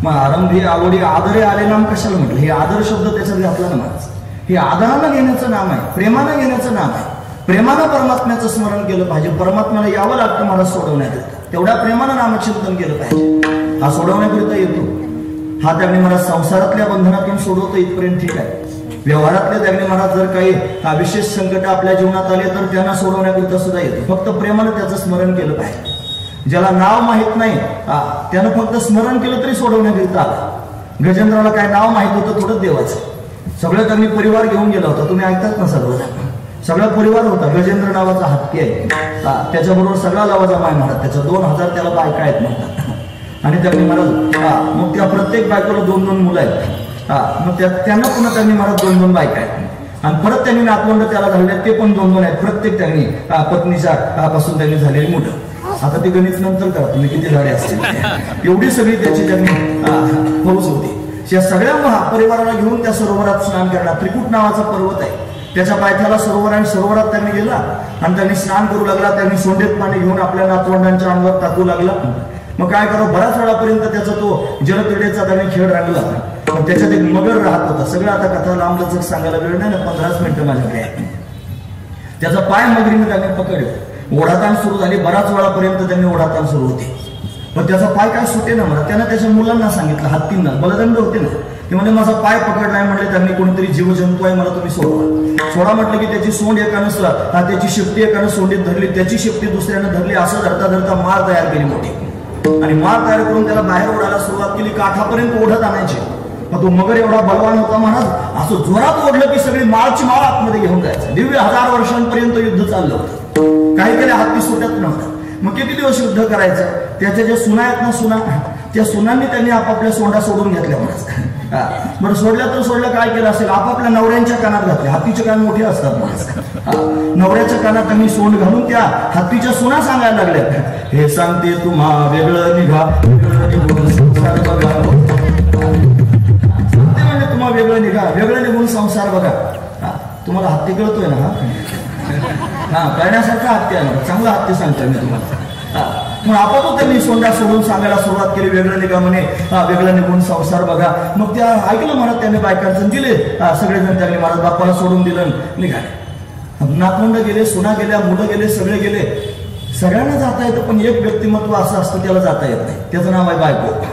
मग आरंभी आवडी आदरे आले नाम कशाला म्हटलं? हे आदर शब्द त्याच्यात घातला ना माझ. हे आदरानं घेण्याचं नाम आहे, प्रेमानं घेण्याचं नाम आहे. प्रेमानं परमात्म्याचं स्मरण केलं पाहिजे. परमात्म्याला यावं लागतं मला सोडवण्याकरिता. तेवढ्या प्रेमानं नामचिंतन केलं पाहिजे. हा सोडवण्याकरिता येतो. हा त्याने मला संसारातल्या बंधनातून सोडवतो इथपर्यंत ठीक आहे. व्यवहारातले त्याने मला जर काही विशेष संकट आपल्या जीवनात आले तर त्यांना सोडवण्याकरिता सुद्धा येतो. फक्त प्रेमानं त्याचं स्मरण केलं पाहिजे. ज्याला नाव माहित नाही त्यानं फक्त स्मरण केलं तरी सोडवण्याकरिता आला. गजेंद्राला काय नाव माहित होतं थोडंच देवाचं. सगळं त्यांनी परिवार घेऊन गेला होता. तुम्ही ऐकतात ना सगळा परिवार होता. गजेंद्र नावाचा हत्ती आहे. त्याच्याबरोबर सगळा लावाचा माय महाराज. त्याच्या 2000 त्याला बायका आहेत म्हणतात. आणि त्यांनी महाराज मग त्या प्रत्येक बायकोला 2-2 मुलं आहेत. मग त्यांना पुन्हा त्यांनी महाराज 2-2 बायका आहेत. आणि परत त्यांनी नातवंड त्याला झाले ते पण 2-2 आहेत. प्रत्येक त्यांनी पत्नीच्या पासून त्यांनी झालेली मुलं. आता ते गणित नंतर करा तुम्ही किती झाडे असतील. एवढी सगळी त्याची त्यांनी फौज होती. या सगळ्या परिवाराला घेऊन त्या सरोवरात स्नान करणार. त्रिकुट नावाचा पर्वत आहे. त्याच्या पायथ्याला सरोवर आणि सरोवरात त्यांनी गेला आणि त्यांनी स्नान करू लागला. त्यांनी सोंडेत पाणी घेऊन आपल्या नातवंडांच्या अंगावर टाकू लागला. मग काय करो बऱ्याच वेळापर्यंत त्याचा तो जलक्रीडेचा त्यांनी खेळ रंगला. पण त्याच्यात एक मगर राहत होता. सगळं आता कथा लांब लचक सांगायला वेळ नाही ना. 15 मिनिटं माझ्याकडे. त्याचा पाय मगरीने त्यांनी पकडले. ओढाताण सुरू झाली. बऱ्याच वेळापर्यंत त्यांनी ओढाताण सुरू होते. पण त्याचा पाय काय सुटे ना मला. त्यानं त्याच्या मुलांना सांगितलं, हत्तींना बलदंड होते ना, ते म्हणजे माझा पाय पकडलाय म्हणले त्यांनी. कोणीतरी जीवजंतू आहे, मला तुम्ही सोडा म्हटलं की त्याची सोंड एकानं त्याची शेपटी एकानं सोंडीत धरली, त्याची शेपटी दुसऱ्यानं धरली. असं धरता धरता माळ तयार केली मोठी. आणि माळ तयार करून त्याला बाहेर ओढायला सुरुवात केली. काठापर्यंत ओढत आणायचे. मग तो मगर एवढा बलवान होता महाराज. असं जोरात ओढलं की सगळी माळची माळ आतमध्ये घेऊन जायचं. दिव्य 1000 वर्षांपर्यंत युद्ध चाललं होतं. काही केले हत्ती सुटत नव्हता. मग किती दिवस युद्ध करायचं. त्याच्या ज्या सुना आहेत ना सुना, त्या सुनांनी त्यांनी आपापल्या सोंडा सोडून घेतल्या महाराज. बरं सोडल्या तर सोडल्या काय केलं असेल, आपापल्या नवऱ्यांच्या कानात घातले. हत्तीचे कान मोठे असतात महाराज. नवऱ्याच्या कानात त्यांनी सोंड घालून त्या हत्तीच्या सुना सांगायला लागल्या, हे सांगते तुम्हा वेगळं निघा, म्हणजे तुम्हा वेगळं निघा, वेगळं निघून संसार बघा. तुम्हाला हत्ती कळतोय ना. कळण्यासारखा हत्ती आहे. चांगला हत्ती सांगतोय मी तुम्हाला. मग आपापच त्यांनी सोंडा सोडून सांगायला सुरुवात केली, वेगळं निघा म्हणे, वेगळं निघून संसार बघा. मग त्या ऐकलं म्हणत त्यांनी बायकांचं दिले. सगळेजण त्यांनी महाराज बाप्पाला सोडून दिलं, निघाले. नातवंड गेले, सुना गेल्या, मुलं गेले, सगळे गेले. सगळ्यांना जाता येतं पण एक व्यक्तिमत्व असं असतं त्याला जाता येत नाही. त्याचं नाव आहे बायको.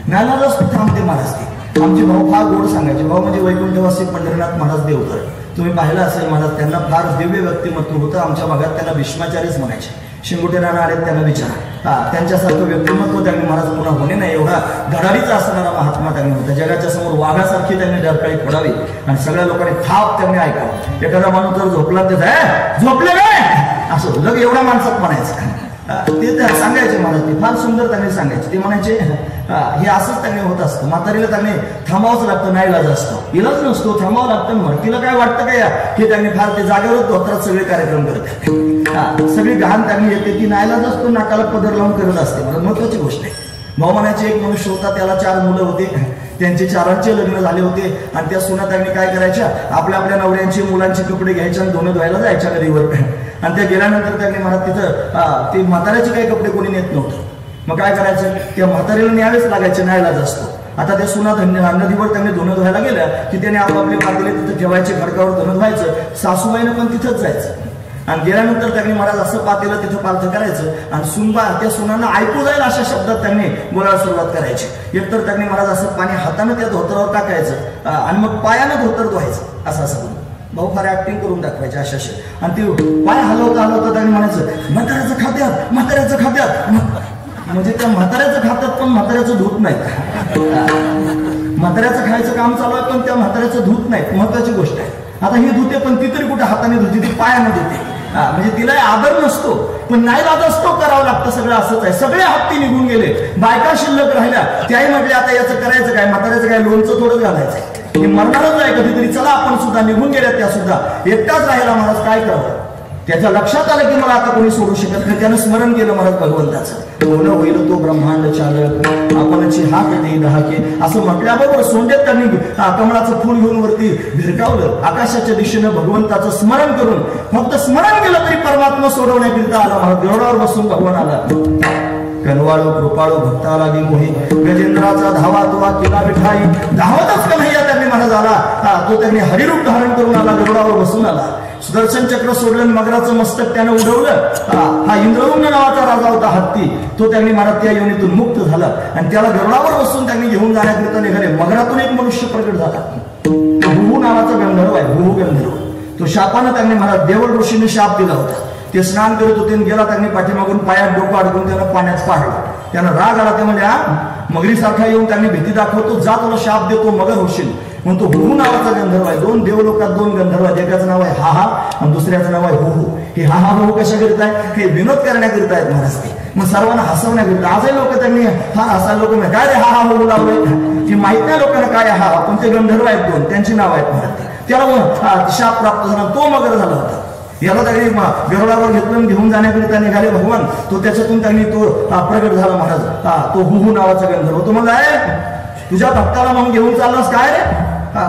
नानालाच थांबते महाराज. ते आमचे भाऊ फार गोड सांगायचे. भाऊ म्हणजे वैकुंठवासी पंढरीनाथ महाराज देवकर. तुम्ही पाहिलं असेल महाराज. त्यांना फार दिव्य व्यक्तिमत्व होतं. आमच्या भागात त्यांना भीष्माचार्यच म्हणायचे. शिंगोटे राणा आले त्यांना विचारा. त्यांच्यासारखं व्यक्तिमत्व त्यांनी महाराज पुन्हा होणे नाही एवढा धडाडीचा असणारा महात्मा त्यांनी होता. जगाच्या समोर वाघासारखी त्यांनी डरकाळी फोडावी आणि सगळ्या लोकांनी थाप त्यांनी ऐकावं. एखादा माणूस जर झोपला ते झोपले काय असं लग एवढ्या माणसात म्हणायचं. ते सांगायचे महाराज. ते फार सुंदर त्यांनी सांगायचे. ते म्हणायचे हे असंच त्यांनी होत असतं. म्हातारीला त्यांनी थांबावंच लागतं. नाही इलाज असतो, इलाज नसतो, थांबावं लागतं. म्हणून तिला काय वाटतं काय हे त्यांनी फार ते जागेवरच धोत्रात सगळे कार्यक्रम करतात. सगळी घाण त्यांनी येते. ती नाईलाज असतो, नाकाला पदर लावून करत असते. मला महत्वाची गोष्ट आहे. भाऊ म्हणायचे एक मनुष्य होता, त्याला 4 मुलं होते. त्यांचे 4ांचे लग्न झाले होते. आणि त्या सुना त्यांनी काय करायच्या, आपल्या आपल्या नवऱ्यांचे मुलांचे कपडे घ्यायचे आणि धुणं धुवायला जायच्या नदीवर. आणि त्या गेल्यानंतर त्यांनी मला तिथं ते म्हाताऱ्याचे काही कपडे कोणी नेत नव्हतं. मग काय करायचं, त्या म्हातारीला न्यावेच लागायचे, नाईलाज असतो. आता त्या सुना नदीवर त्यांनी धुणं धुवायला गेल्या की त्याने आपापले पातेले तिथे ठेवायचे, खडकावर धुणं धुवायचं. सासूबाईनं पण तिथंच जायचं आणि गेल्यानंतर त्यांनी महाराज असं पातेलं तिथं पालथं करायचं आणि सुनबा त्या सुनांना ऐकू जाईल अशा शब्दात त्यांनी बोलायला सुरुवात करायची. एकतर त्यांनी महाराज असं पाणी हाताने त्या धोतरावर टाकायचं आणि मग पायानं धोतर धुवायचं असं असं भाऊ फार ऍक्टिंग करून दाखवायचे अशा आणि ते पाय हलवता हलवता त्यांनी म्हणायचं म्हाताऱ्याचं खात्यात, म्हाताऱ्याचं खात्यात. म्हणजे त्या म्हाताऱ्याचं खात्यात पण म्हाताऱ्याचं धूत नाही. म्हाताऱ्याचं खायचं काम चालू आहे पण त्या म्हाताऱ्याचं धूत नाही. महत्वाची गोष्ट आहे. आता ही धुते पण ती तरी कुठे हाताने धुते, ती पायाने धुते. म्हणजे तिला आदर नसतो पण नाही लाद असतो, करावं लागतं. सगळं असंच आहे. सगळे हत्ती निघून गेले, बायका शिल्लक राहिल्या. त्याही म्हटले आता याचं करायचं काय, म्हाताऱ्याचं काय, लोणचं थोडं घालायचं, हे मरणारच आहे कधीतरी, चला आपण सुद्धा. निघून गेल्या त्या सुद्धा, एकटाच राहिला. महाराज काय करावं, त्याच्या लक्षात आलं की मला आता कोणी सोडू शकत नाही. त्यानं स्मरण केलं महाराज भगवंताचं. होणं होईल तो ब्रह्मांड चालक, आपणची हात देई दहाके असं म्हटल्याबरोबर सोंडेत त्यांनी कमळाचं फूल घेऊन वरती भिरकावलं. आकाशाच्या दिशेनं भगवंताचं स्मरण करून फक्त स्मरण केलं तरी परमात्मा सोडवण्याकरिता आला. महाराज देवळावर बसून भगवान आला. कनवाळू कृपाळू भक्ताला गी मोही, गजेंद्राचा धावा तुवा केला मिठाई. धावतच कन्हैया त्यांनी महाराज आला. तो त्यांनी हरिरूप धारण करून आला, देवळावर बसून आला. सुदर्शन चक्र सोडलं, मगराचं मस्तक त्यानं उडवलं. हा इंद्रवंग नावाचा राजा होता हत्ती, तो त्यांनी महाराज त्या योनीतून मुक्त झाला आणि त्याला गरुडावर बसून त्यांनी घेऊन जाण्याकरिता निघाले. मगरातून एक मनुष्य प्रकट झाला, भुहू नावाचा गंधर्व आहे, भुहू गंधर्व. तो शापानं त्यांनी महाराज देवळ ऋषीने शाप दिला होता. ते स्नान करत होते, गेला त्यांनी पाठीमागून पायात डोकं अडकून त्यानं पाण्यात पाडलं. त्यानं राग आला. ते म्हणजे मगरीसारखा येऊन त्यांनी भीती दाखवतो, जा तुला शाप देतो, मगर होशील. म्हणून तो हुहू नावाचा गंधर्व आहे. दोन देवलोकात दोन गंधर्व आहेत. एकाचं नाव आहे हा आणि दुसऱ्याचं नाव आहे हुहू. हे हा हुहू कशा करत आहे, हे विनोद करण्याकरिता आहेत महाराज. ते मग सर्वांना हसवण्याकरिता. आजही लोक त्यांनी फार हसायला, लोक काय रे हा हुहू लावलंय, की माहित नाही लोकांना काय हा. पण ते गंधर्व आहेत दोन, त्यांची नाव आहेत महाराज. त्याला शाप प्राप्त झाला, तो मगर झाला होता. याला त्यांनी गरुडावर घेतलं, घेऊन जाण्याकरिता निघाले भगवान. तो त्याच्यातून त्यांनी तो प्रगट झाला महाराज. तो हुहू नावाचा गंधर्व. तो म्हणला तुझ्या भक्ताला म्हणून घेऊन चाललास काय रे,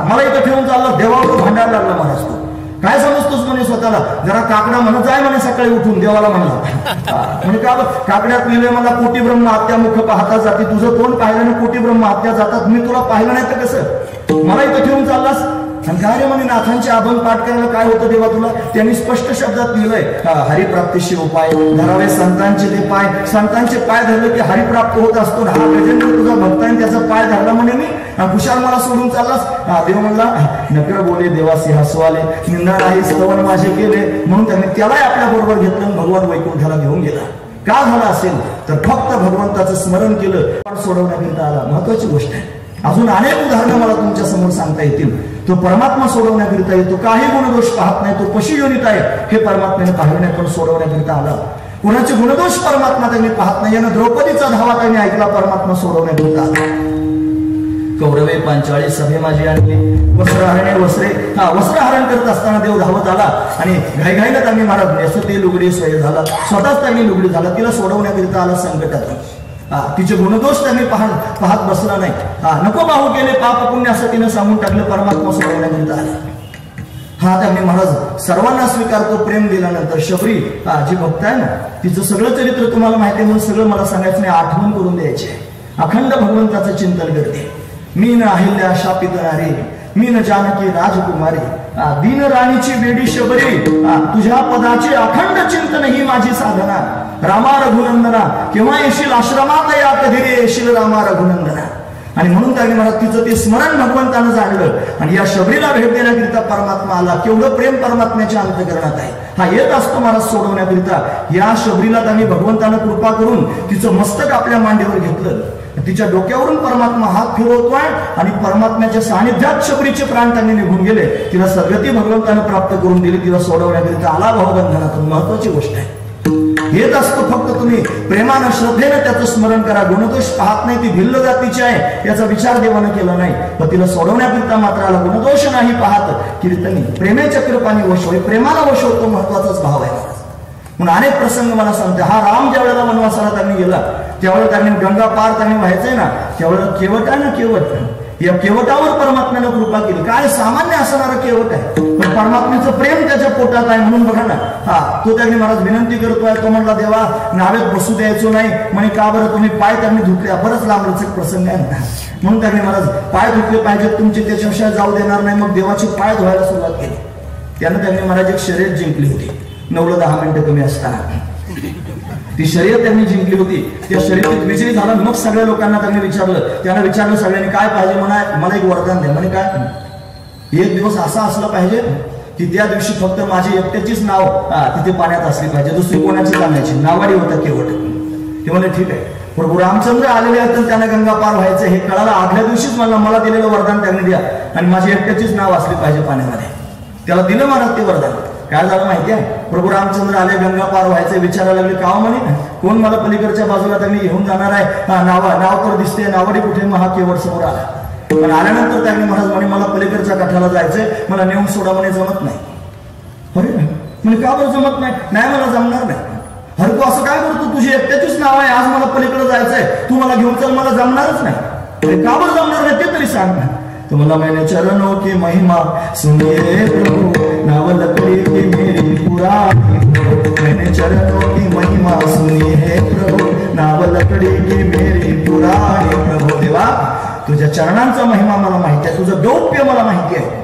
मला इथं ठेवून चाललं. देवावर भांडायला लागला महाराज. तो काय समजतोस म्हणे स्वतःला, जरा काकडा म्हणत जाय म्हणे सकाळी उठून. देवाला म्हणला म्हणजे का काकड्यात लिहिले मला कोटी ब्रह्म हत्या मुख पाहता जाते. तुझं तोंड पाहिल्याने कोटी ब्रह्म हत्या जातात, मी तुला पाहिलं नाही तर कसं, मला इथं ठेवून चाललास. आणि काय रे म्हणे नाथांचे अभंग पाठ करायला काय होतं देवा तुला. त्यांनी स्पष्ट शब्दात लिहिलंय हरिप्राप्तीशी उपाय धरावे संतांचे ते पाय. संतांचे पाय धरले की हरिप्राप्त होत असतो. हा गजेंद्र तुझा भक्त आहे, त्याचा पाय धरला म्हणे मी, कुशाल मला सोडून चाललास. देव म्हणला नकर बोले देवासी हसवाले, निंदा नाही स्तवन माझे केले. म्हणून त्यांनी त्यालाही आपल्या बरोबर घेतलं आणि भगवान वैकुंठाला घेऊन गेला. का झाला असेल तर फक्त भगवंताचं स्मरण केलं, सोडवण्याकरिता आला. महत्वाची गोष्ट आहे. अजून अनेक उदाहरणं मला तुमच्या समोर सांगता येतील. तो परमात्मा सोडवण्याकरिता येतो, काही गुणदोष पाहत नाही. तो पशुयोनित आहे हे परमात्म्याने पाहिलं नाही, पण सोडवण्याकरिता आला. कुणाचे गुणदोष परमात्मा त्यांनी पाहत नाही. यानं द्रौपदीचा धावा त्यांनी ऐकला, परमात्मा सोडवण्याकरिता आला. कौरवे पांचाळी सभे माझी आणली, वस्त्रहरणे वस्त्रहरण करत असताना देव धावत आला आणि घाईघाईला त्यांनी महाराज नेसते लुगडी सोय झाला, स्वतःच त्यांनी लुगडी झाला. तिला सोडवण्याकरिता आला संकटातून. तिचे गुणदोष त्यांनी पाहत बसला नाही. नको बाहू केले पाप पुण्य असं तिने सांगून टाकलं. परमात्मा सोडवण्याकरिता आला. हा त्यांनी महाराज सर्वांना स्वीकारतो. प्रेम दिल्यानंतर शबरी जी भक्त आहे ना, तिचं सगळं चरित्र तुम्हाला माहिती आहे म्हणून सगळं मला सांगायचं नाही, आठवण करून द्यायचे. अखंड भगवंताचं चिंतन करते. मी न अहिल्या शापित नारी, मी न जानकी राजकुमारी, दीन राणीची बेडी शबरी, तुझ्या पदाचे अखंड चिंतन ही माझी साधना. रामा रघुनंदना, केव्हा येशील आश्रमात, या कधी रे येशील रामा रघुनंदना. आणि म्हणून त्यांनी मला तिचं ते स्मरण भगवंतानं जाणलं आणि या शबरीला भेट देण्याकरिता परमात्मा आला. केवढं प्रेम परमात्म्याच्या अंतःकरणात आहे. हा येत असतो महाराज सोडवण्याकरिता. या शबरीला त्यांनी भगवंतानं कृपा करून तिचं मस्तक आपल्या मांडीवर घेतलं. तिच्या डोक्यावरून परमात्मा हात फिरवतोय आणि परमात्म्याच्या सानिध्यात शबरीचे प्राण त्यांनी निघून गेले. तिला सद्गती भगवंतानं प्राप्त करून दिली. तिला सोडवण्याकरिता आला भावबंधनातून. महत्वाची गोष्ट आहे. येत असतो फक्त तुम्ही प्रेमानं श्रद्धेनं त्याचं स्मरण करा. गुणदोष पाहत नाही, ती भिल्ल जातीची आहे याचा विचार देवानं केला नाही, पण तिला सोडवण्याकरिता मात्र आला. गुणदोष नाही पाहत कीर्तनी प्रेमेच्या कृपाने वश होय. प्रेमाला वश होतो, महत्वाचाच भाव आहे. म्हणून अनेक प्रसंग मला सांगते. हा राम ज्या वेळेला वनवासाला त्यांनी गेला त्यावेळेला त्यांनी गंगा पार त्यांनी व्हायचंय ना, त्यावेळेला केवट आहे ना, केवट या केवटावर परमात्म्यानं कृपा केली. काय सामान्य असणारं केवट आहे, पण परमात्म्याचं प्रेम त्याच्या पोटात आहे. म्हणून बघा ना, तो त्याने महाराज विनंती करतोय. तो म्हणला देवा नावेत बसू द्यायचो नाही. म्हणे का बरं, तुम्ही पाय त्यांनी धुतले. बरंच लांबच प्रसंग आहे ना. म्हणून त्याने महाराज पाय धुतले पाहिजेत तुमचे, त्याच्याशिवाय जाऊ देणार नाही. मग देवाचे पाय धुवायला सुरुवात केली. त्यानं त्यांनी महाराज एक शर्यत जिंकली होती. 9-10 मिनिटं कमी असताना ती शर्यत त्यांनी जिंकली होती. त्या शर्यतीत विजयी झाला. मग सगळ्या लोकांना त्यांनी त्यांना विचारलं सगळ्यांनी काय पाहिजे. मला एक वरदान द्या. म्हणे काय, एक दिवस असा असला पाहिजे की त्या दिवशी फक्त माझी एकट्याचीच नाव तिथे पाण्यात असली पाहिजे, दुसरी कोणाची जाण्याची. नावाडी होता केवट. ते म्हणे ठीक आहे. प्रभू रामचंद्र आलेले आहेत, त्यांना गंगा पार व्हायचं हे कळालं. आदल्या दिवशीच मला दिलेलं वरदान त्यांनी द्या आणि माझी एकट्याचीच नाव असली पाहिजे पाण्यामध्ये. त्याला दिलं महाराज ते वरदान. काय झालं माहिती आहे, प्रभू रामचंद्र आले, गंगा पार व्हायचे. विचारायला लागले का म्हणे, कोण मला पलीकडच्या बाजूला त्यांनी घेऊन जाणार आहे. नाव तर दिसते, नावाडी कुठे. महा केवट समोर आला. पण आल्यानंतर त्यांनी महाराज म्हणे मला पलीकडच्या काठाला जायचंय, मला नेऊन सोडा. म्हणे जमत नाही. अरे म्हणजे का बरं जमत नाही. नाही मला जमणार नाही. अरे तू असं काय करतो, तुझी एकट्याचीच नाव आहे, आज मला पलीकडे जायचंय, तू मला घेऊन चल. मला जमणारच नाही. अरे का बरं जमणार नाही ते तरी सांग. तुम्हाला मैंने चरणों की महिमा सुनिए प्रभु, नाव लकड़ी की मेरी पुरानी. मैंने चरणों की महिमा सुनिए प्रभु, नाव लकड़ी की मेरी पुरानी. प्रभु देवा तुझ्या चरणांचा महिमा मला माहिती आहे, तुझं गौप्य मला माहिती आहे.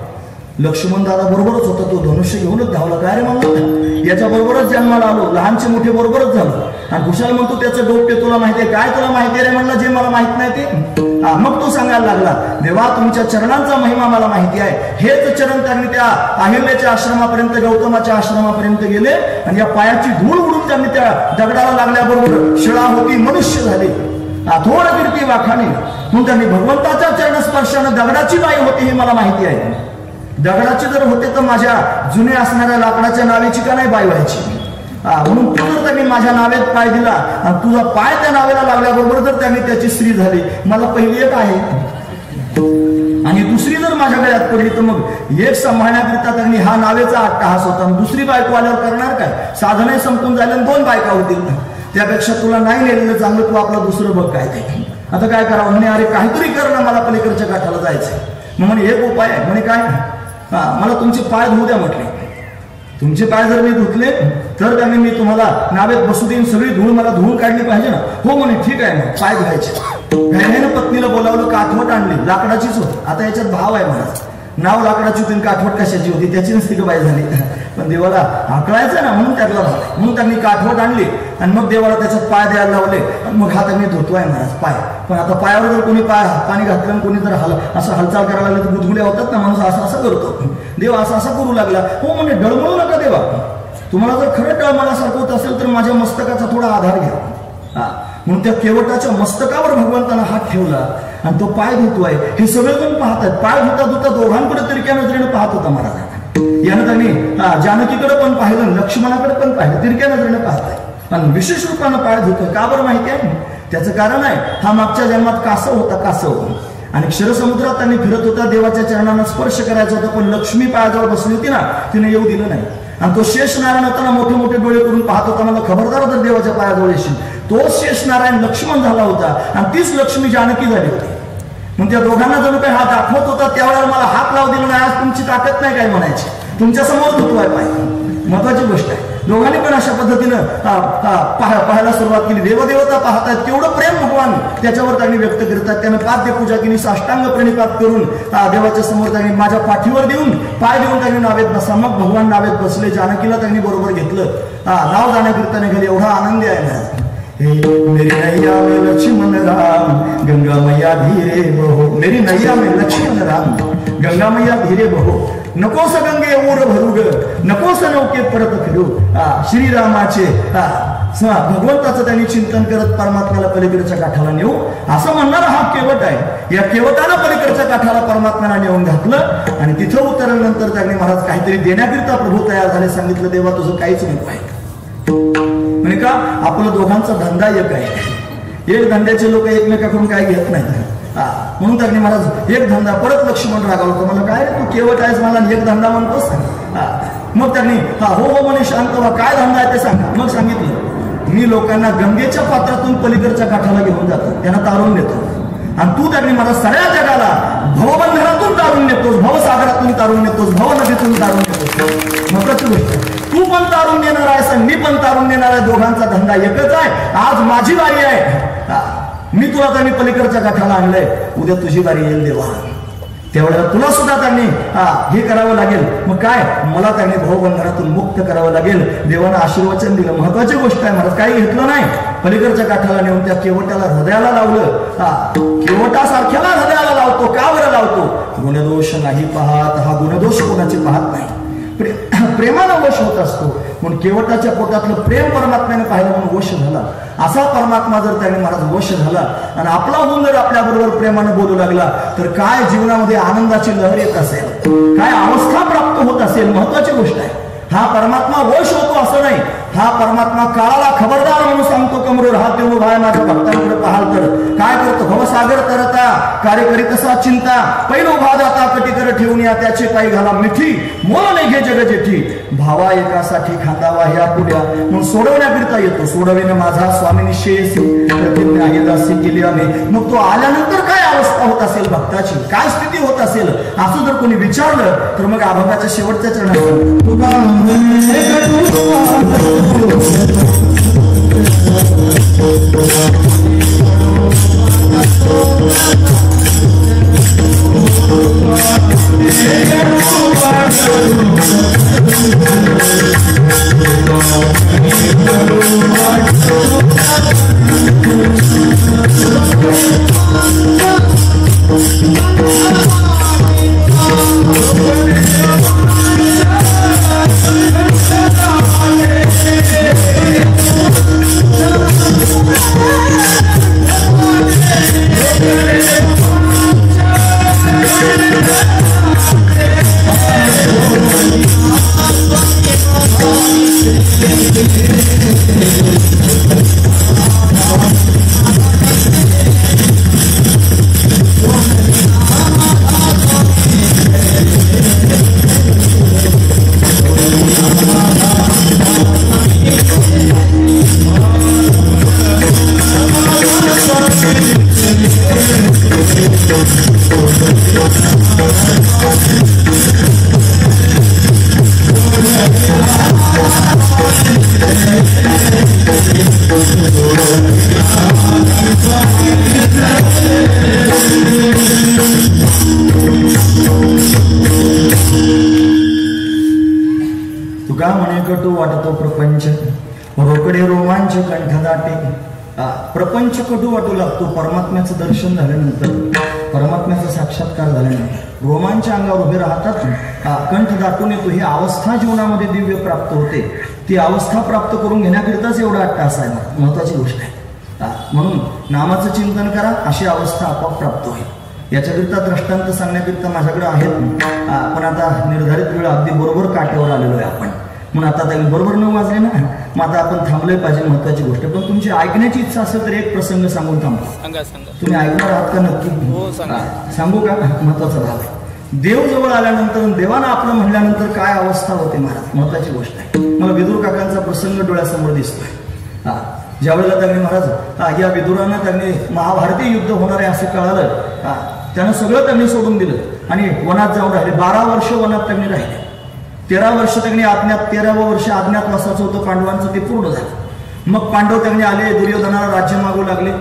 लक्ष्मण दादा बरोबरच होता. तो धनुष्य घेऊनच धावला. काय रे म्हणलं, याच्या बरोबरच जन्माला आलो, लहानचे मोठे बरोबरच झालो. आणि कुशाल म्हणतो त्याचं गौप्य तुला माहिती आहे. काय तुला माहिती आहे रे म्हणलं, जे मला माहित नाही ते. मग तो सांगायला लागला, देवा तुमच्या चरणांचा महिमा मला माहिती आहे. हेच चरण त्यांनी त्या अहिल्याच्या आश्रमापर्यंत, गौतमाच्या आश्रमापर्यंत गेले आणि या पायाची धूळ उडून त्यांनी त्या दगडाला लागल्याबरोबर शिळा होती, मनुष्य झाले. थोड कीर्ती वाखाणी. म्हणून त्यांनी भगवंताच्या चरणस्पर्शानं दगडाची बाई होती हे मला माहिती आहे. दगडाची जर होते तर माझ्या जुन्या असणाऱ्या लाकडाच्या नावेची का नाही बाई व्हायची. म्हणून तू जर त्यांनी माझ्या नावेत पाय दिला आणि तुझा पाय त्या नावेला लागल्याबरोबर जर त्यांनी त्याची स्त्री झाली, मला पहिली एक आहे आणि दुसरी जर माझ्या गळ्यात पडली तर मग एक सांभाळण्याकरिता त्यांनी हा नावेचा अट्टहास होता. दुसरी बायको आल्यावर करणार काय, साधनही संपून जायला 2 बायका होतील. त्यापेक्षा तुला नाही नेलेलं चांगलं, तू आपलं दुसरं बघ काय ते. आता काय करावं म्हणे, अरे काहीतरी कर ना, मला पलीकडच्या काठाला जायचंय. मग म्हणे एक उपाय आहे. म्हणे काय, मला तुमचे पाय धुऊ द्या म्हटले. तुमचे पाय जर मी धुतले तर त्याने मी तुम्हाला नावेत बसू देईन, सगळी धूळ मला धुवून काढली पाहिजे ना. हो म्हणे ठीक आहे. मग पाय धुवायचे. घाईने पत्नीला बोलावलं, काठवट आणली, लाकडाचीच होती. आता याच्यात भाव आहे मला, नाव लाकडाची होती, काठवट कशाची होती त्याची नसती का बाई झाली. पण देवाला आकळायचं ना, म्हणून त्यातला भाव. म्हणून त्यांनी काठवट आणली आणि मग देवाला त्याच्यात पाय द्यायला लावले. मग हा त्यांनी धुतोय महाराज पाय. पण आता पायावर जर कोणी पाणी घातलं आणि कोणी जर असं हालचाल करायला लागलं तर गुदगुल्या होतात ना. माणूस असं करतो. देव असं करू लागला. हो म्हणजे डळमळू नका देवा, तुम्हाला जर खरं डळमळासारखं होत असेल तर माझ्या मस्तकाचा थोडा आधार घ्या. म्हणून त्या केवटाच्या मस्तकावर भगवंतानं हात ठेवला आणि तो पाय धुतोय. हे सगळेजण पाहतात. पाय धुता धुता दोघांकडे तिरक्या नजरेने पाहत होता महाराज. यानं त्यांनी जानकीकडे पण पाहिलं, लक्ष्मणाकडे पण पाहिलं, तिरक्या नजरेने पाहताय आणि विशेष रूपानं पाय धुतोय. का बरं माहिती आहे, त्याचं कारण आहे, हा मागच्या जन्मात कासव होता. कासव आणि क्षीरसमुद्रात त्यांनी फिरत होता. देवाच्या चरणांना स्पर्श करायचा होता, पण लक्ष्मी पायाजवळ बसली होती ना, तिने येऊ दिलं नाही. आणि तो शेष नारायण होताना मोठे मोठे डोळे करून पाहत होता, मला खबरदार जर देवाच्या पायाजवळ येशील. तो शेष नारायण लक्ष्मण झाला होता आणि तीच लक्ष्मी जानकी झाली होती. मग त्या दोघांना जणू काही हात दाखवत होता, त्यावेळेला मला हात लावू दिला नाही. आज तुमची ताकद नाही काय म्हणायची, तुमच्या समोर धुतोय पाय. महत्वाची गोष्ट आहे. दोघांनी पण अशा पद्धतीनं पाहायला सुरुवात केली. देवदेवता पाहतात, तेवढं प्रेम भगवान त्याच्यावर त्यांनी व्यक्त करतात. त्यानं पाद्य पूजा केली, साष्टांग प्रणिपात करून देवाच्या समोर त्यांनी माझ्या पाठीवर देऊन पाय देऊन त्यांनी नावेत बसा. मग भगवान नावेत बसले. जानकीला त्यांनी बरोबर घेतलं. नाव जाण्याकरिता निघाले. एवढा आनंदी आहे ना. मेरी नैया में लक्ष्मण राम, गंगा मैया धीरे बहो. मेरी नैया में लक्ष्मण राम, गंगा मैया धीरे बहो. नकोस गंगे ओर भरूग, नकोस नौके परत फिरू. श्रीरामाचे भगवंताचं त्यांनी चिंतन करत परमात्म्याला पलीकडच्या काठाला नेऊ, असं म्हणणारा हा केवट आहे. या केवटाला पलीकडच्या काठाला परमात्म्याला नेऊन घातलं आणि तिथं उतरल्यानंतर त्यांनी महाराज काहीतरी देण्याकरिता प्रभू तयार झाले. सांगितलं, देवा तुझं काहीच नको आहे. म्हणजे का, आपलं दोघांचा धंदा एक आहे. एक धंद्याचे लोक एकमेकाकडून काही घेत नाहीत. म्हणून त्यांनी महाराज एक धंदा. परत लक्ष्मण रागावला होतं, मला काय तू केवट आहेस, मला एक धंदा म्हणतोस. मग त्यांनी हो म्हणे, शांत व्हा, काय धंदा आहे ते सांगा. मग सांगितलं, मी लोकांना गंगेच्या पात्रातून पलीकडच्या काठाला घेऊन जातो, त्यांना तारून देतो आणि तू त्यांनी मला सगळ्या जगाला भवबंधनातून तारून नेतोस, भवसागरातून तारून नेतोस, भवनदीतून तारून नेतोस. महत्वाची गोष्ट, तू पण तारून नेणार आहेस आणि मी पण तारून नेणार आहे. दोघांचा धंदा एकच आहे. आज माझी वारी आहे, मी तुला त्यांनी पलीकडच्या काठाला आणलंय, उद्या तुझी वारी येईल देवा. त्यावेळेला तुला सुद्धा त्यांनी हे करावं लागेल. मग काय, मला त्यांनी भवबंधनातून मुक्त करावं लागेल. देवानं आशीर्वचन दिलं. महत्वाची गोष्ट आहे, मला काही घेतलं नाही, पलीकडच्या काठाला नेऊन त्या केवटाला हृदयाला लावलं. केवटासारख्याला हृदयाला लावतो. का बरं लावतो? गुणदोष नाही पाहत. हा गुणदोष कोणाचे पाहत नाही, प्रेमानं वश होत असतो. म्हणून केवटाच्या पोटातलं प्रेम परमात्म्याने पाहिलं म्हणून वश झाला. असा परमात्मा जर त्याने महाराज वश झाला आणि आपला होऊन जर आपल्या बरोबर प्रेमानं बोलू लागला तर काय जीवनामध्ये आनंदाची लहर येत असेल, काय अवस्था प्राप्त होत असेल. महत्वाची गोष्ट आहे, हा परमात्मा वश होतो असं नाही. हा परमात्मा काळाला खबरदार म्हणून सांगतो, कमरोर हात देऊन उभा आहे माझ्या भक्तांकडे पाहाल तर काय करतो? भवसागर तरता कार्य करी तसा चिंता, पहिलो उभा जाता कटीकर ठेवून या त्याचे पायी घाला मिठी, मोल नाही घे जग जेठी. भावा एकासाठी खांदावा ह्या पुढ्या म्हणून सोडवण्याकरिता येतो. सोडविने माझा स्वामी निश्चयसी प्रतिज्ञा आहे दासी केली आम्ही. मग तो आल्यानंतर काय अवस्था होत असेल भक्ताची, काय स्थिती होत असेल असं जर कोणी विचारलं तर मग अभंगाच्या शेवटच्या चरणात तुका म्हणे कटू वाटतो प्रपंच, रोकडे रोमांच कंठ दाटे. प्रपंच कटू वाटू लागतो. परमात्म्याचं दर्शन झाल्यानंतर, परमात्म्याचा साक्षात्कार झाल्यानंतर रोमांच अंगावर उभे राहतात, कंठ दाटून येतो. ही अवस्था जीवनामध्ये दिव्य प्राप्त होते. ती अवस्था प्राप्त करून घेण्याकरिताच एवढा अट्टास आहे. महत्वाची गोष्ट आहे. म्हणून नामाचं चिंतन करा, अशी अवस्था आपोआप प्राप्त होईल. याच्याकरिता दृष्टांत सांगण्याकरिता माझ्याकडे आहेत, पण आता निर्धारित वेळ अगदी बरोबर काट्यावर आलेलो आहे आपण. म्हणून आता त्यांनी बरोबर 9 वाजले ना, मग आता आपण थांबलोय पाहिजे. महत्वाची गोष्ट, पण तुमची ऐकण्याची इच्छा असेल तर एक प्रसंग सांगून थांबतो. तुम्ही ऐकणार आहात का? नक्की सांगू का? महत्वाचा भाग आहे. देव जवळ आल्यानंतर, देवानं आपलं म्हणल्यानंतर काय अवस्था होते महाराज, महत्वाची गोष्ट आहे. मला विदुर काकांचा प्रसंग डोळ्यासमोर दिसतोय. ज्या वेळेला त्यांनी महाराज या विदुरानं त्यांनी महाभारतीय युद्ध होणार आहे असं कळालं, त्यानं सगळं त्यांनी सोडून दिलं आणि वनात जाऊन राहिले. 12 वर्ष वनात त्यांनी राहिले. 13 वर्ष त्यांनी अज्ञात, 13वं वर्ष अज्ञातवासाचं होतं पांडवांचं, ते पूर्ण झालं. मग पांडव त्यांनी आले, दुर्योधनाला राज्य मागू लागले.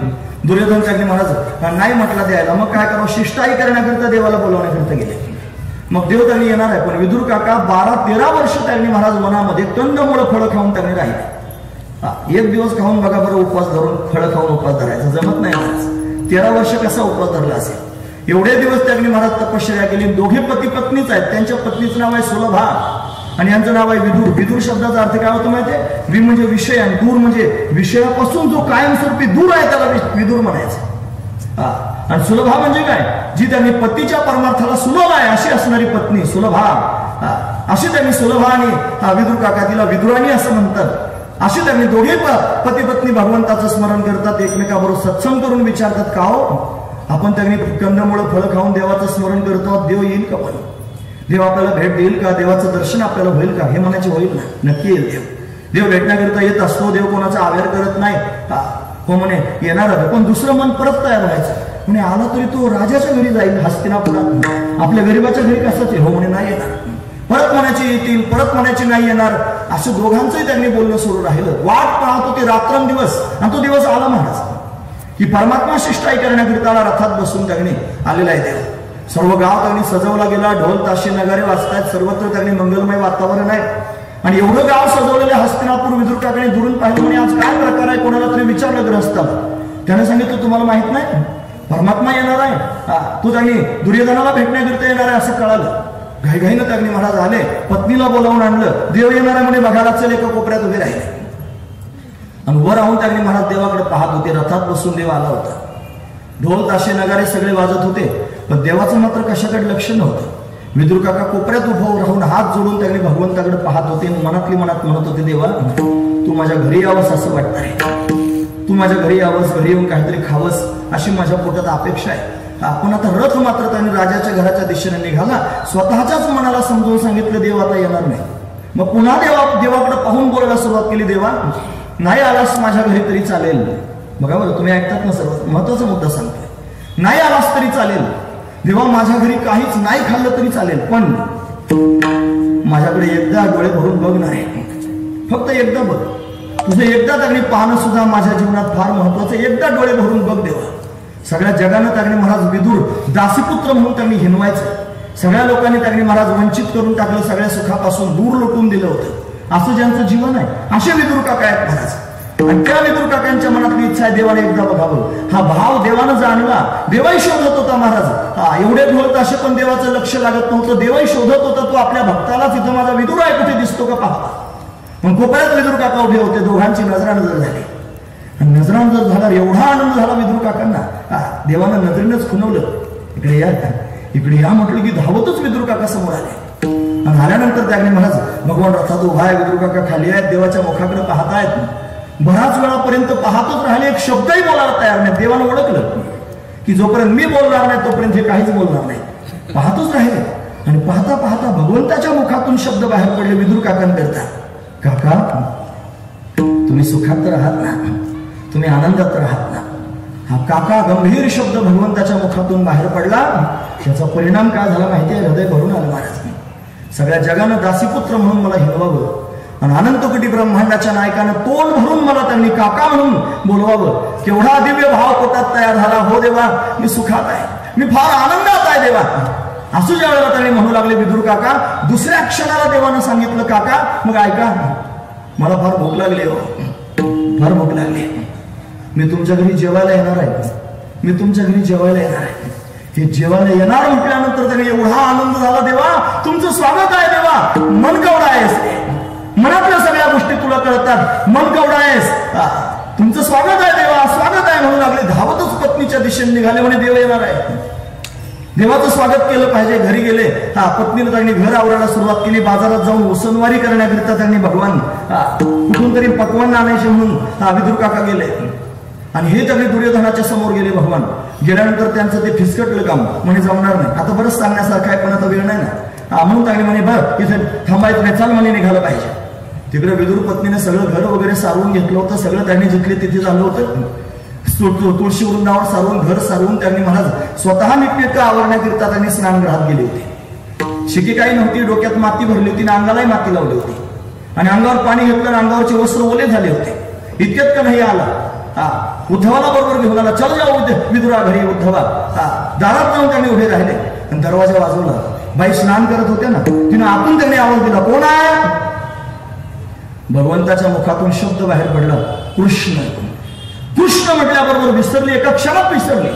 दुर्योधन त्यांनी महाराज नाही म्हटलं द्यायला. मग काय करावं, शिष्टाई करण्याकरिता देवाला बोलवण्याकरिता गेले. मग देव त्यांनी येणार आहे, पण विदुर काका 12-13 वर्ष त्यांनी महाराज वनामध्ये कंदमुळं फळं खाऊन त्यांनी राहिले. एक दिवस खाऊन बघा बरं, उपवास धरून फळं खाऊन उपवास धरायचा जमत नाही महाराज. 13 वर्ष कसा उपवास धरला असेल. एवढे दिवस त्यांनी महाराज तपश्चर्या केली. दोघे पती पत्नीच आहेत. त्यांच्या पत्नीचं नाव आहे सुलभा आणि यांचं नाव आहे विदूर. विदूर शब्दाचा अर्थ काय होतो माहितीये? वि म्हणजे विषय आणि दूर म्हणजे विषयापासून जो कायमस्वरूपी दूर आहे त्याला विदूर म्हणायचं. आणि सुलभा म्हणजे काय? जी त्यांनी पतीच्या परमार्थाला सुलभ आहे अशी असणारी पत्नी सुलभा. अशी त्यांनी सुलभा आणि विदूर काका तिला विदुराणी असं म्हणतात. असे त्यांनी दोघे पती पत्नी भगवंताचं स्मरण करतात, एकमेकाबरोबर सत्संग करून विचारतात, का हो आपण त्यांनी कंदमुळं फळं खाऊन देवाचं स्मरण करतो, देव येईल का? पण देव आपल्याला भेट देईल का? देवाचं दर्शन आपल्याला होईल का? हे म्हणायचे होईल ना, नक्की येईल देव. देव भेटण्याकरिता येत असतो. देव कोणाचा आव्हान करत नाही. हो म्हणे येणार आहे, पण दुसरं मन परत तयार व्हायचं. म्हणे आला तरी तो राजाच्या घरी जाईल हस्तिनापुरात, आपल्या गरीबाच्या घरी कसंच आहे. हो म्हणे नाही येणार. परत म्हणायचे येतील, परत म्हणायचे नाही येणार. असं दोघांचंही त्यांनी बोलणं सुरू राहिलं. वाट पाहत होते रात्रंदिवस आणि तो दिवस आला महाराज की परमात्मा शिष्टाई करण्याकरिता रथात बसून त्यांनी आलेला आहे. देव सर्व गाव त्यांनी सजवला गेला. ढोल ताशे नगारे वाजतायत. सर्वत्र त्यांनी मंगलमय वातावरण आहे. आणि एवढं गाव सजवलेलं हस्तिनापूर विदुरकाकडे दुरून पाहिलं. म्हणे आज काय प्रकार आहे, कोणाला तरी विचारलं ग्रहस्थाला. त्याने सांगितलं तुम्हाला माहित नाही परमात्मा येणार आहे. तो त्यांनी दुर्योधनाला भेटण्याकरिता येणार आहे असं कळालं. घाईघाईनं त्यांनी महाराज आले, पत्नीला बोलावून आणलं. देव येणार आहे म्हणे बघायला. चल एका कोपऱ्यात उभे राहिले आणि वर राहून त्यांनी महाराज देवाकडे पाहत होते. रथात बसून देव आला होता. ढोल ताशे नगारे सगळे वाजत होते, पण देवाचं मात्र कशाकडे लक्ष नव्हतं. विदुर काका कोपऱ्यात उभं राहून हात जोडून त्यांनी भगवंताकडे पाहत होते. मनातली मनात म्हणत होते, देवा तू माझ्या घरी यावंस असं वाटत आहे. तू माझ्या घरी यावंस, घरी येऊन काहीतरी खावंस अशी माझ्या पोटात अपेक्षा आहे. आपण आता रथ मात्र त्यांनी राजाच्या घराच्या दिशेने निघाला. स्वतःच्याच मनाला समजून सांगितलं देव आता येणार नाही. मग पुन्हा देवाकडे पाहून बोलायला सुरुवात केली. देवा नाही आलास माझ्या घरी तरी चालेल. बघा बरं तुम्ही ऐकतात ना, सर्व महत्वाचा मुद्दा सांगतोय. नाही आलास तरी चालेल देवा, माझ्या घरी काहीच नाही खाल्लं तरी चालेल, पण माझ्याकडे एकदा डोळे भरून बघणार आहे. फक्त एकदा बघ. तुझं एकदा त्यांनी पाहणं सुद्धा माझ्या जीवनात फार महत्वाचं. एकदा डोळे भरून बघ देवा. सगळ्या जगानं त्यांनी महाराज विदुर दासीपुत्र म्हणून त्यांनी हिनवायचं. सगळ्या लोकांनी त्यांनी महाराज वंचित करून टाकलं. सगळ्या सुखापासून दूर लोटून दिलं होतं. असं ज्यांचं जीवन आहे असे विदुर काका आहेत महाराज. आणि त्या विदुर काकांच्या मनातली इच्छा आहे देवाने एकदा बघावं. हा भाव देवानं जाणला. देवाही शोधत होता महाराज. एवढे ढोल ताशे पण देवाचं लक्ष लागत नव्हतं. देवाही शोधत होता. तो आपल्या भक्ताला तिथं माझा विदुर आहे कुठे दिसतो का पाहता. पण कोपऱ्यात विदुर काका उभे होते. दोघांची नजरानजर झाली. नजरानजर झाला. एवढा आनंद झाला विदुर काकांना. देवानं नजरेनंच खुणवलं. इकडे या, इकडे या म्हटलं की धावतच विदुर काका समोर आले. आणि आल्यानंतर त्याने महाराज भगवान रथात उभा आहे. विदुर काका खाली आहेत. देवाच्या मुखाकडे पाहतायत. बराच वेळापर्यंत पाहतच राहिले. एक शब्दही बोलायला तयार नाही. देवानं ओळखलं की जोपर्यंत मी बोलणार नाही तोपर्यंत हे काहीच बोलणार नाही. पाहतच राहिले. आणि पाहता पाहता भगवंताच्या मुखातून शब्द बाहेर पडले विदुर काकांकरता. काका तुम्ही सुखात राहात ना, तुम्ही आनंदात राहात ना. हा काका गंभीर शब्द भगवंताच्या मुखातून बाहेर पडला. त्याचा परिणाम काय झाला माहिती आहे. हृदय भरून आलं महाराज. सगळ्या जगानं दासीपुत्र म्हणून मला हिरवावं आणि अनंतकोटी ब्रह्मांडाच्या नायकानं तोंड भरून मला त्यांनी काका म्हणून बोलवावं. केवढा दिव्य भाव पोटात तयार झाला. हो देवा मी सुखात आहे, मी फार आनंदात आहे देवा. असं ज्या वेळेला त्यांनी म्हणू लागले विदुर काका, दुसऱ्या क्षणाला देवानं सांगितलं काका मग ऐका, मला फार भूक लागली हो, फार भूक लागली. मी तुमच्या घरी जेवायला येणार आहे. मी तुमच्या घरी जेवायला येणार आहे. हे जेवायला येणार म्हटल्यानंतर त्यांनी एवढा आनंद झाला. देवा तुमचं स्वागत आहे देवा. मन कवडा आहेस, मनातल्या सगळ्या गोष्टी तुला कळतात. मन कवडा आहेस, तुमचं स्वागत आहे देवा, स्वागत आहे म्हणू लागले. धावतच पत्नीच्या दिशेने निघाले. म्हणे देव येणार आहे. देवाचं स्वागत केलं पाहिजे. घरी गेले. पत्नीला त्यांनी घर आवरायला सुरुवात केली. बाजारात जाऊन उसनवारी करण्याकरिता त्यांनी भगवान कुठून तरी पक्वान आणायचे म्हणून विदुर काका गेले. आणि हे त्यांनी दुर्योधनाच्या समोर गेले. भगवान गेल्यानंतर त्यांचं ते फिसकटलं काम. म्हणजे जमणार नाही, आता बरंच सांगण्यासारखं आहे पण आता वेळ नाही ना. म्हणून त्यांनी म्हणे बरं इथे थांबायचं नाही, चाल म्हणे निघालं पाहिजे. तिकडे विदुर पत्नीने सगळं घर वगैरे सारवून घेतलं होतं. सगळं त्यांनी जिथले तिथे झालं होतं. तुळशी वृंदावर सारवून, घर सारवून त्यांनी महाराज स्वतः नीटनेटकं आवरण्याकरिता त्यांनी स्नानगृहात गेले होते. शिकी काही नव्हती, डोक्यात माती भरली होती आणि अंगालाही माती लावली होती. आणि अंगावर पाणी घेतलं आणि अंगावरचे वस्त्र ओले झाले होते. इतक्यात का नाही आला. उद्धवाला बरोबर घेऊन आला. चल जाऊ विदुरा घरी. उद्धवा दारात जाऊन त्यांनी उभे राहिले आणि दरवाजा वाजवला. बाई स्नान करत होते ना, तिने आतून त्यांनी आवाज दिला, कोण आहे. भगवंताच्या मुखातून शब्द बाहेर पडला, कृष्ण. कृष्ण म्हटल्याबरोबर विसरली, एका क्षणात विसरली.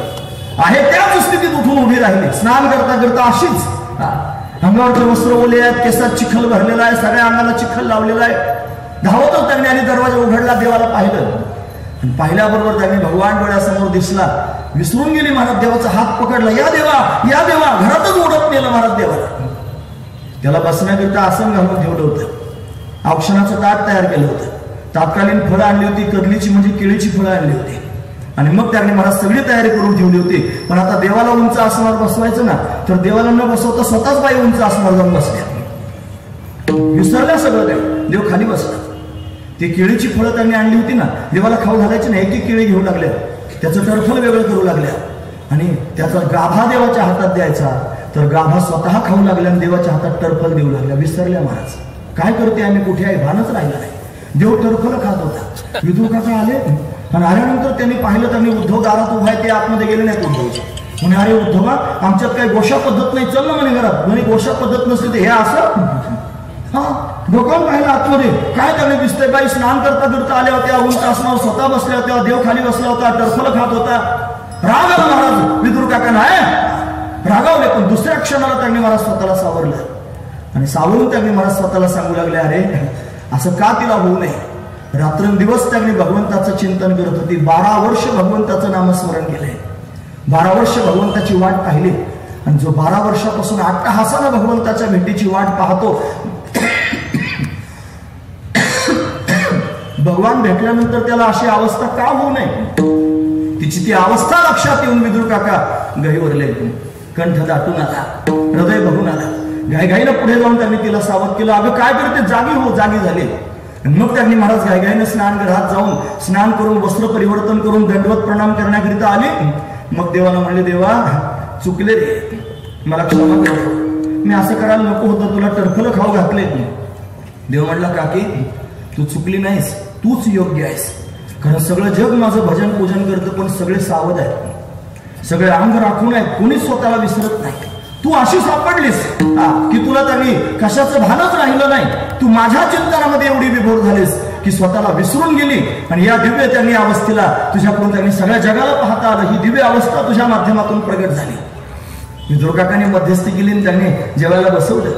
आहे त्याच स्थितीत उठून उभी राहिली. स्नान करता करता अशीच अंगावरचे वस्त्र ओले आहेत, केसात चिखल भरलेला आहे, सगळ्या अंगाला चिखल लावलेला आहे. धावतच त्यांनी आणि दरवाजा उघडला. देवाला पाहिलं आणि पाहिल्याबरोबर त्यांनी भगवान डोळ्यासमोर दिसला. विसरून गेली महाराज. देवाचा हात पकडला. या देवा, या देवा. घरातच ओढत नेलं महाराज देवाला. त्याला बसण्याकरिता आसन घालून ठेवलं होतं. औक्षणाचं ताट तयार केलं होतं. तात्कालीन फळं आणली होती. कदलीची म्हणजे केळीची फळं आणली होती. आणि मग त्यांनी महाराज सगळी तयारी करून ठेवली होती. पण आता देवाला उंच आसनावर बसवायचं ना, तर देवाला न बसवता स्वतःच बाई उंच आसनावर जाऊन बसल्या. विसरल्या सगळं. देव खाली बसला. ती केळीची फळं त्यांनी आणली होती ना, देवाला खाऊ घालायची नाही. एक एक केळी घेऊ लागल्या. त्याचं टरफल वेगळं करू लागल्या. आणि त्याचा गाभा देवाच्या हातात द्यायचा, तर गाभा स्वतः खाऊ लागल्या आणि देवाच्या हातात टरफल देऊ लागल्या. विसरल्या महाराज काय करते आम्ही, कुठे आहे भानच राहिला नाही. देव टरफल खात होता. विदुर काका आले आणि आल्यानंतर त्यांनी पाहिलं, त्यांनी उद्धव दारात उभा आहे, ते आतमध्ये गेले नाहीत. उद्धवचे म्हणे, अरे उद्धवा आमच्यात काही गोषा पद्धत नाही, चल ना म्हणे घरात. म्हणे गोषा पद्धत नसते ते हे असं. हा डोकावून पाहिलं आतमध्ये, काय त्याने दिसतंय. बाई स्नान करता करता आल्या होत्या, उंच आसनावर स्वतः बसल्या होत्या, देव खाली बसला होता, टरफल खात होता. राग आला महाराज विदुर काका नाही रागावले, पण दुसऱ्या क्षणाला त्यांनी महाराज स्वतःला सावरलं आणि सावरून त्यांनी महाराज स्वतःला सांगू लागले, अरे असं का तिला होऊ नये. रात्रंदिवस त्यांनी भगवंताचं चिंतन करत होती. 12 वर्ष भगवंताचं नामस्मरण केलंय, 12 वर्ष भगवंताची वाट पाहिली. आणि जो 12 वर्षापासून अट्टहासानं भगवंताच्या भेटीची वाट पाहतो, भगवान भेटल्यानंतर त्याला अशी अवस्था का होऊ नये. तिची ती अवस्था लक्षात येऊन विदुर काका गहिवरले, कंठ दाटून आला, हृदय बघून आला. घाईघाईनं पुढे जाऊन त्यांनी तिला सावध केलं, अगं काय करते, जागी हो. जागी झाले. मग त्यांनी महाराज घाईघाईनं स्नानगृहात जाऊन स्नान करून वस्त्र परिवर्तन करून दंडवत प्रणाम करण्याकरिता आले. मग देवाला म्हणले, देवा चुकले रे, मला क्षमा कर, मी असं करायला नको होतं, तुला टरफल खाऊ घातले. देव म्हणला, काकी तू चुकली नाहीस, तूच योग्य आहेस. कारण सगळं जग माझं भजन पूजन करतं, पण सगळे सावध आहेत, सगळे अंग राखून आहेत, कोणीच स्वतःला विसरत नाही. तू अशी सापडलीस की तुला त्यांनी कशाचं भानच राहिलं नाही. तू माझ्या चिंतनामध्ये एवढी विभोर झालीस की स्वतःला विसरून गेली. आणि या दिव्य त्यांनी अवस्थेला तुझ्याकडून त्यांनी सगळ्या जगाला पाहता आलं. ही दिव्य अवस्था तुझ्या माध्यमातून प्रगट झाली. विदुर काकांनी मध्यस्थी केली आणि त्यांनी जेवायला बसवलं.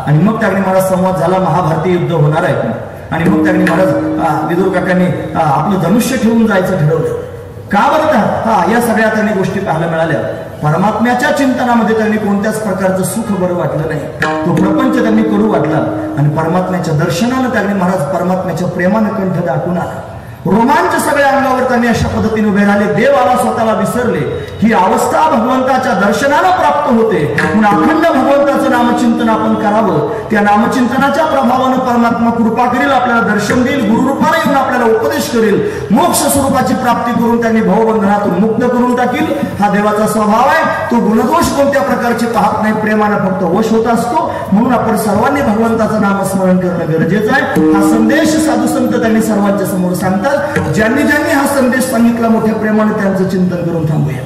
आणि मग त्यांनी महाराज संवाद झाला, महाभारती युद्ध होणार आहे. आणि मग त्यांनी महाराज विदुर काकांनी आपलं धनुष्य ठेवून जायचं ठरवलं. का बरं, या सगळ्या त्यांनी गोष्टी पाहायला मिळाल्या. परमात्म्याच्या चिंतनामध्ये त्यांनी कोणत्याच प्रकारचं सुख बरं वाटलं नाही, तो प्रपंच त्यांनी कडू वाटला. आणि परमात्म्याच्या दर्शनानं त्यांनी महाराज परमात्म्याच्या प्रेमानं कंठ दाटून आला. रोमांच सगळ्या अंगावर त्यांनी अशा पद्धतीने उभे राहिले. देवाला स्वतःला विसरले. ही अवस्था भगवंताच्या दर्शनाला प्राप्त होते. म्हणून अखंड भगवंताचं नामचिंतन आपण करावं. त्या नामचिंतनाच्या प्रभावानं परमात्मा कृपा करेल, आपल्याला दर्शन देईल, गुरुरूपाने येऊन आपल्याला उपदेश करेल, मोक्ष स्वरूपाची प्राप्ती करून त्यांनी भवबंधनातून मुक्त करून टाकील. हा देवाचा स्वभाव आहे. तो गुणदोष कोणत्या प्रकारचे पाहत नाही, प्रेमानं फक्त वश होत असतो. म्हणून आपण सर्वांनी भगवंताचं नामस्मरण करणं गरजेचं आहे. हा संदेश साधू संत त्यांनी सर्वांच्या समोर सांगतात. ज्यांनी ज्यांनी हा संदेश सांगितला मोठ्या प्रेमाने त्यांचं चिंतन करून थांबूया.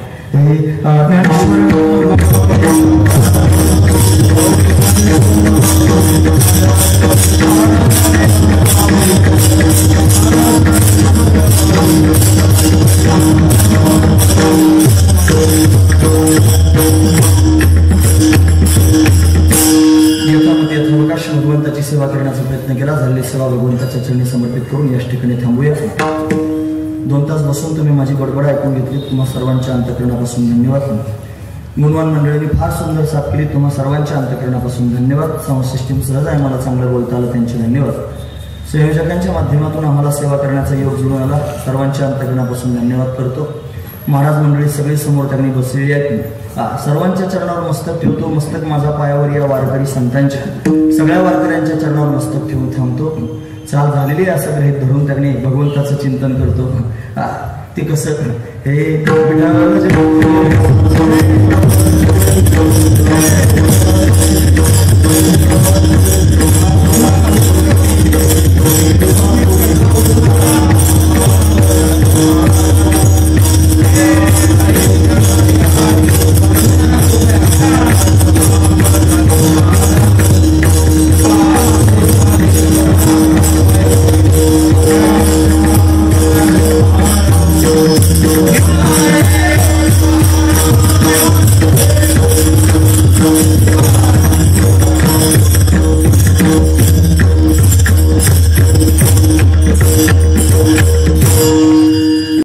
भगवंताची सेवा करण्याचा प्रयत्न केला. झालेली सेवा भगवंताच्या चरणी समर्पित करून याच ठिकाणी थांबूया. 2 तास बसून तुम्ही माझी बडबड ऐकून घेतली. तुम्हा सर्वांच्या अंतःकरणापासून धन्यवाद. गुणवान मंडळींनी फार सुंदर साथ केली. तुम्हा सर्वांच्या अंतःकरणापासून धन्यवाद. साऊंड सिस्टीम सहज आहे, मला चांगलं बोलता आलं, त्यांचे धन्यवाद. संयोजकांच्या माध्यमातून आम्हाला सेवा करण्याचा योग जुळून आला, सर्वांच्या अंतःकरणापासून धन्यवाद करतो. महाराज मंडळी सगळे समोर त्यांनी बसलेली आहेत. सर्वांच्या चरणावर मस्तक ठेवतो. मस्तक माझा पायावर या वारकरी संतांच्या सगळ्या वारकऱ्यांच्या चरणावर मस्तक ठेवून थांबतो. चाल झालेली असं गृहीत धरून त्यांनी भगवंताचं चिंतन करतो. ते कसं हे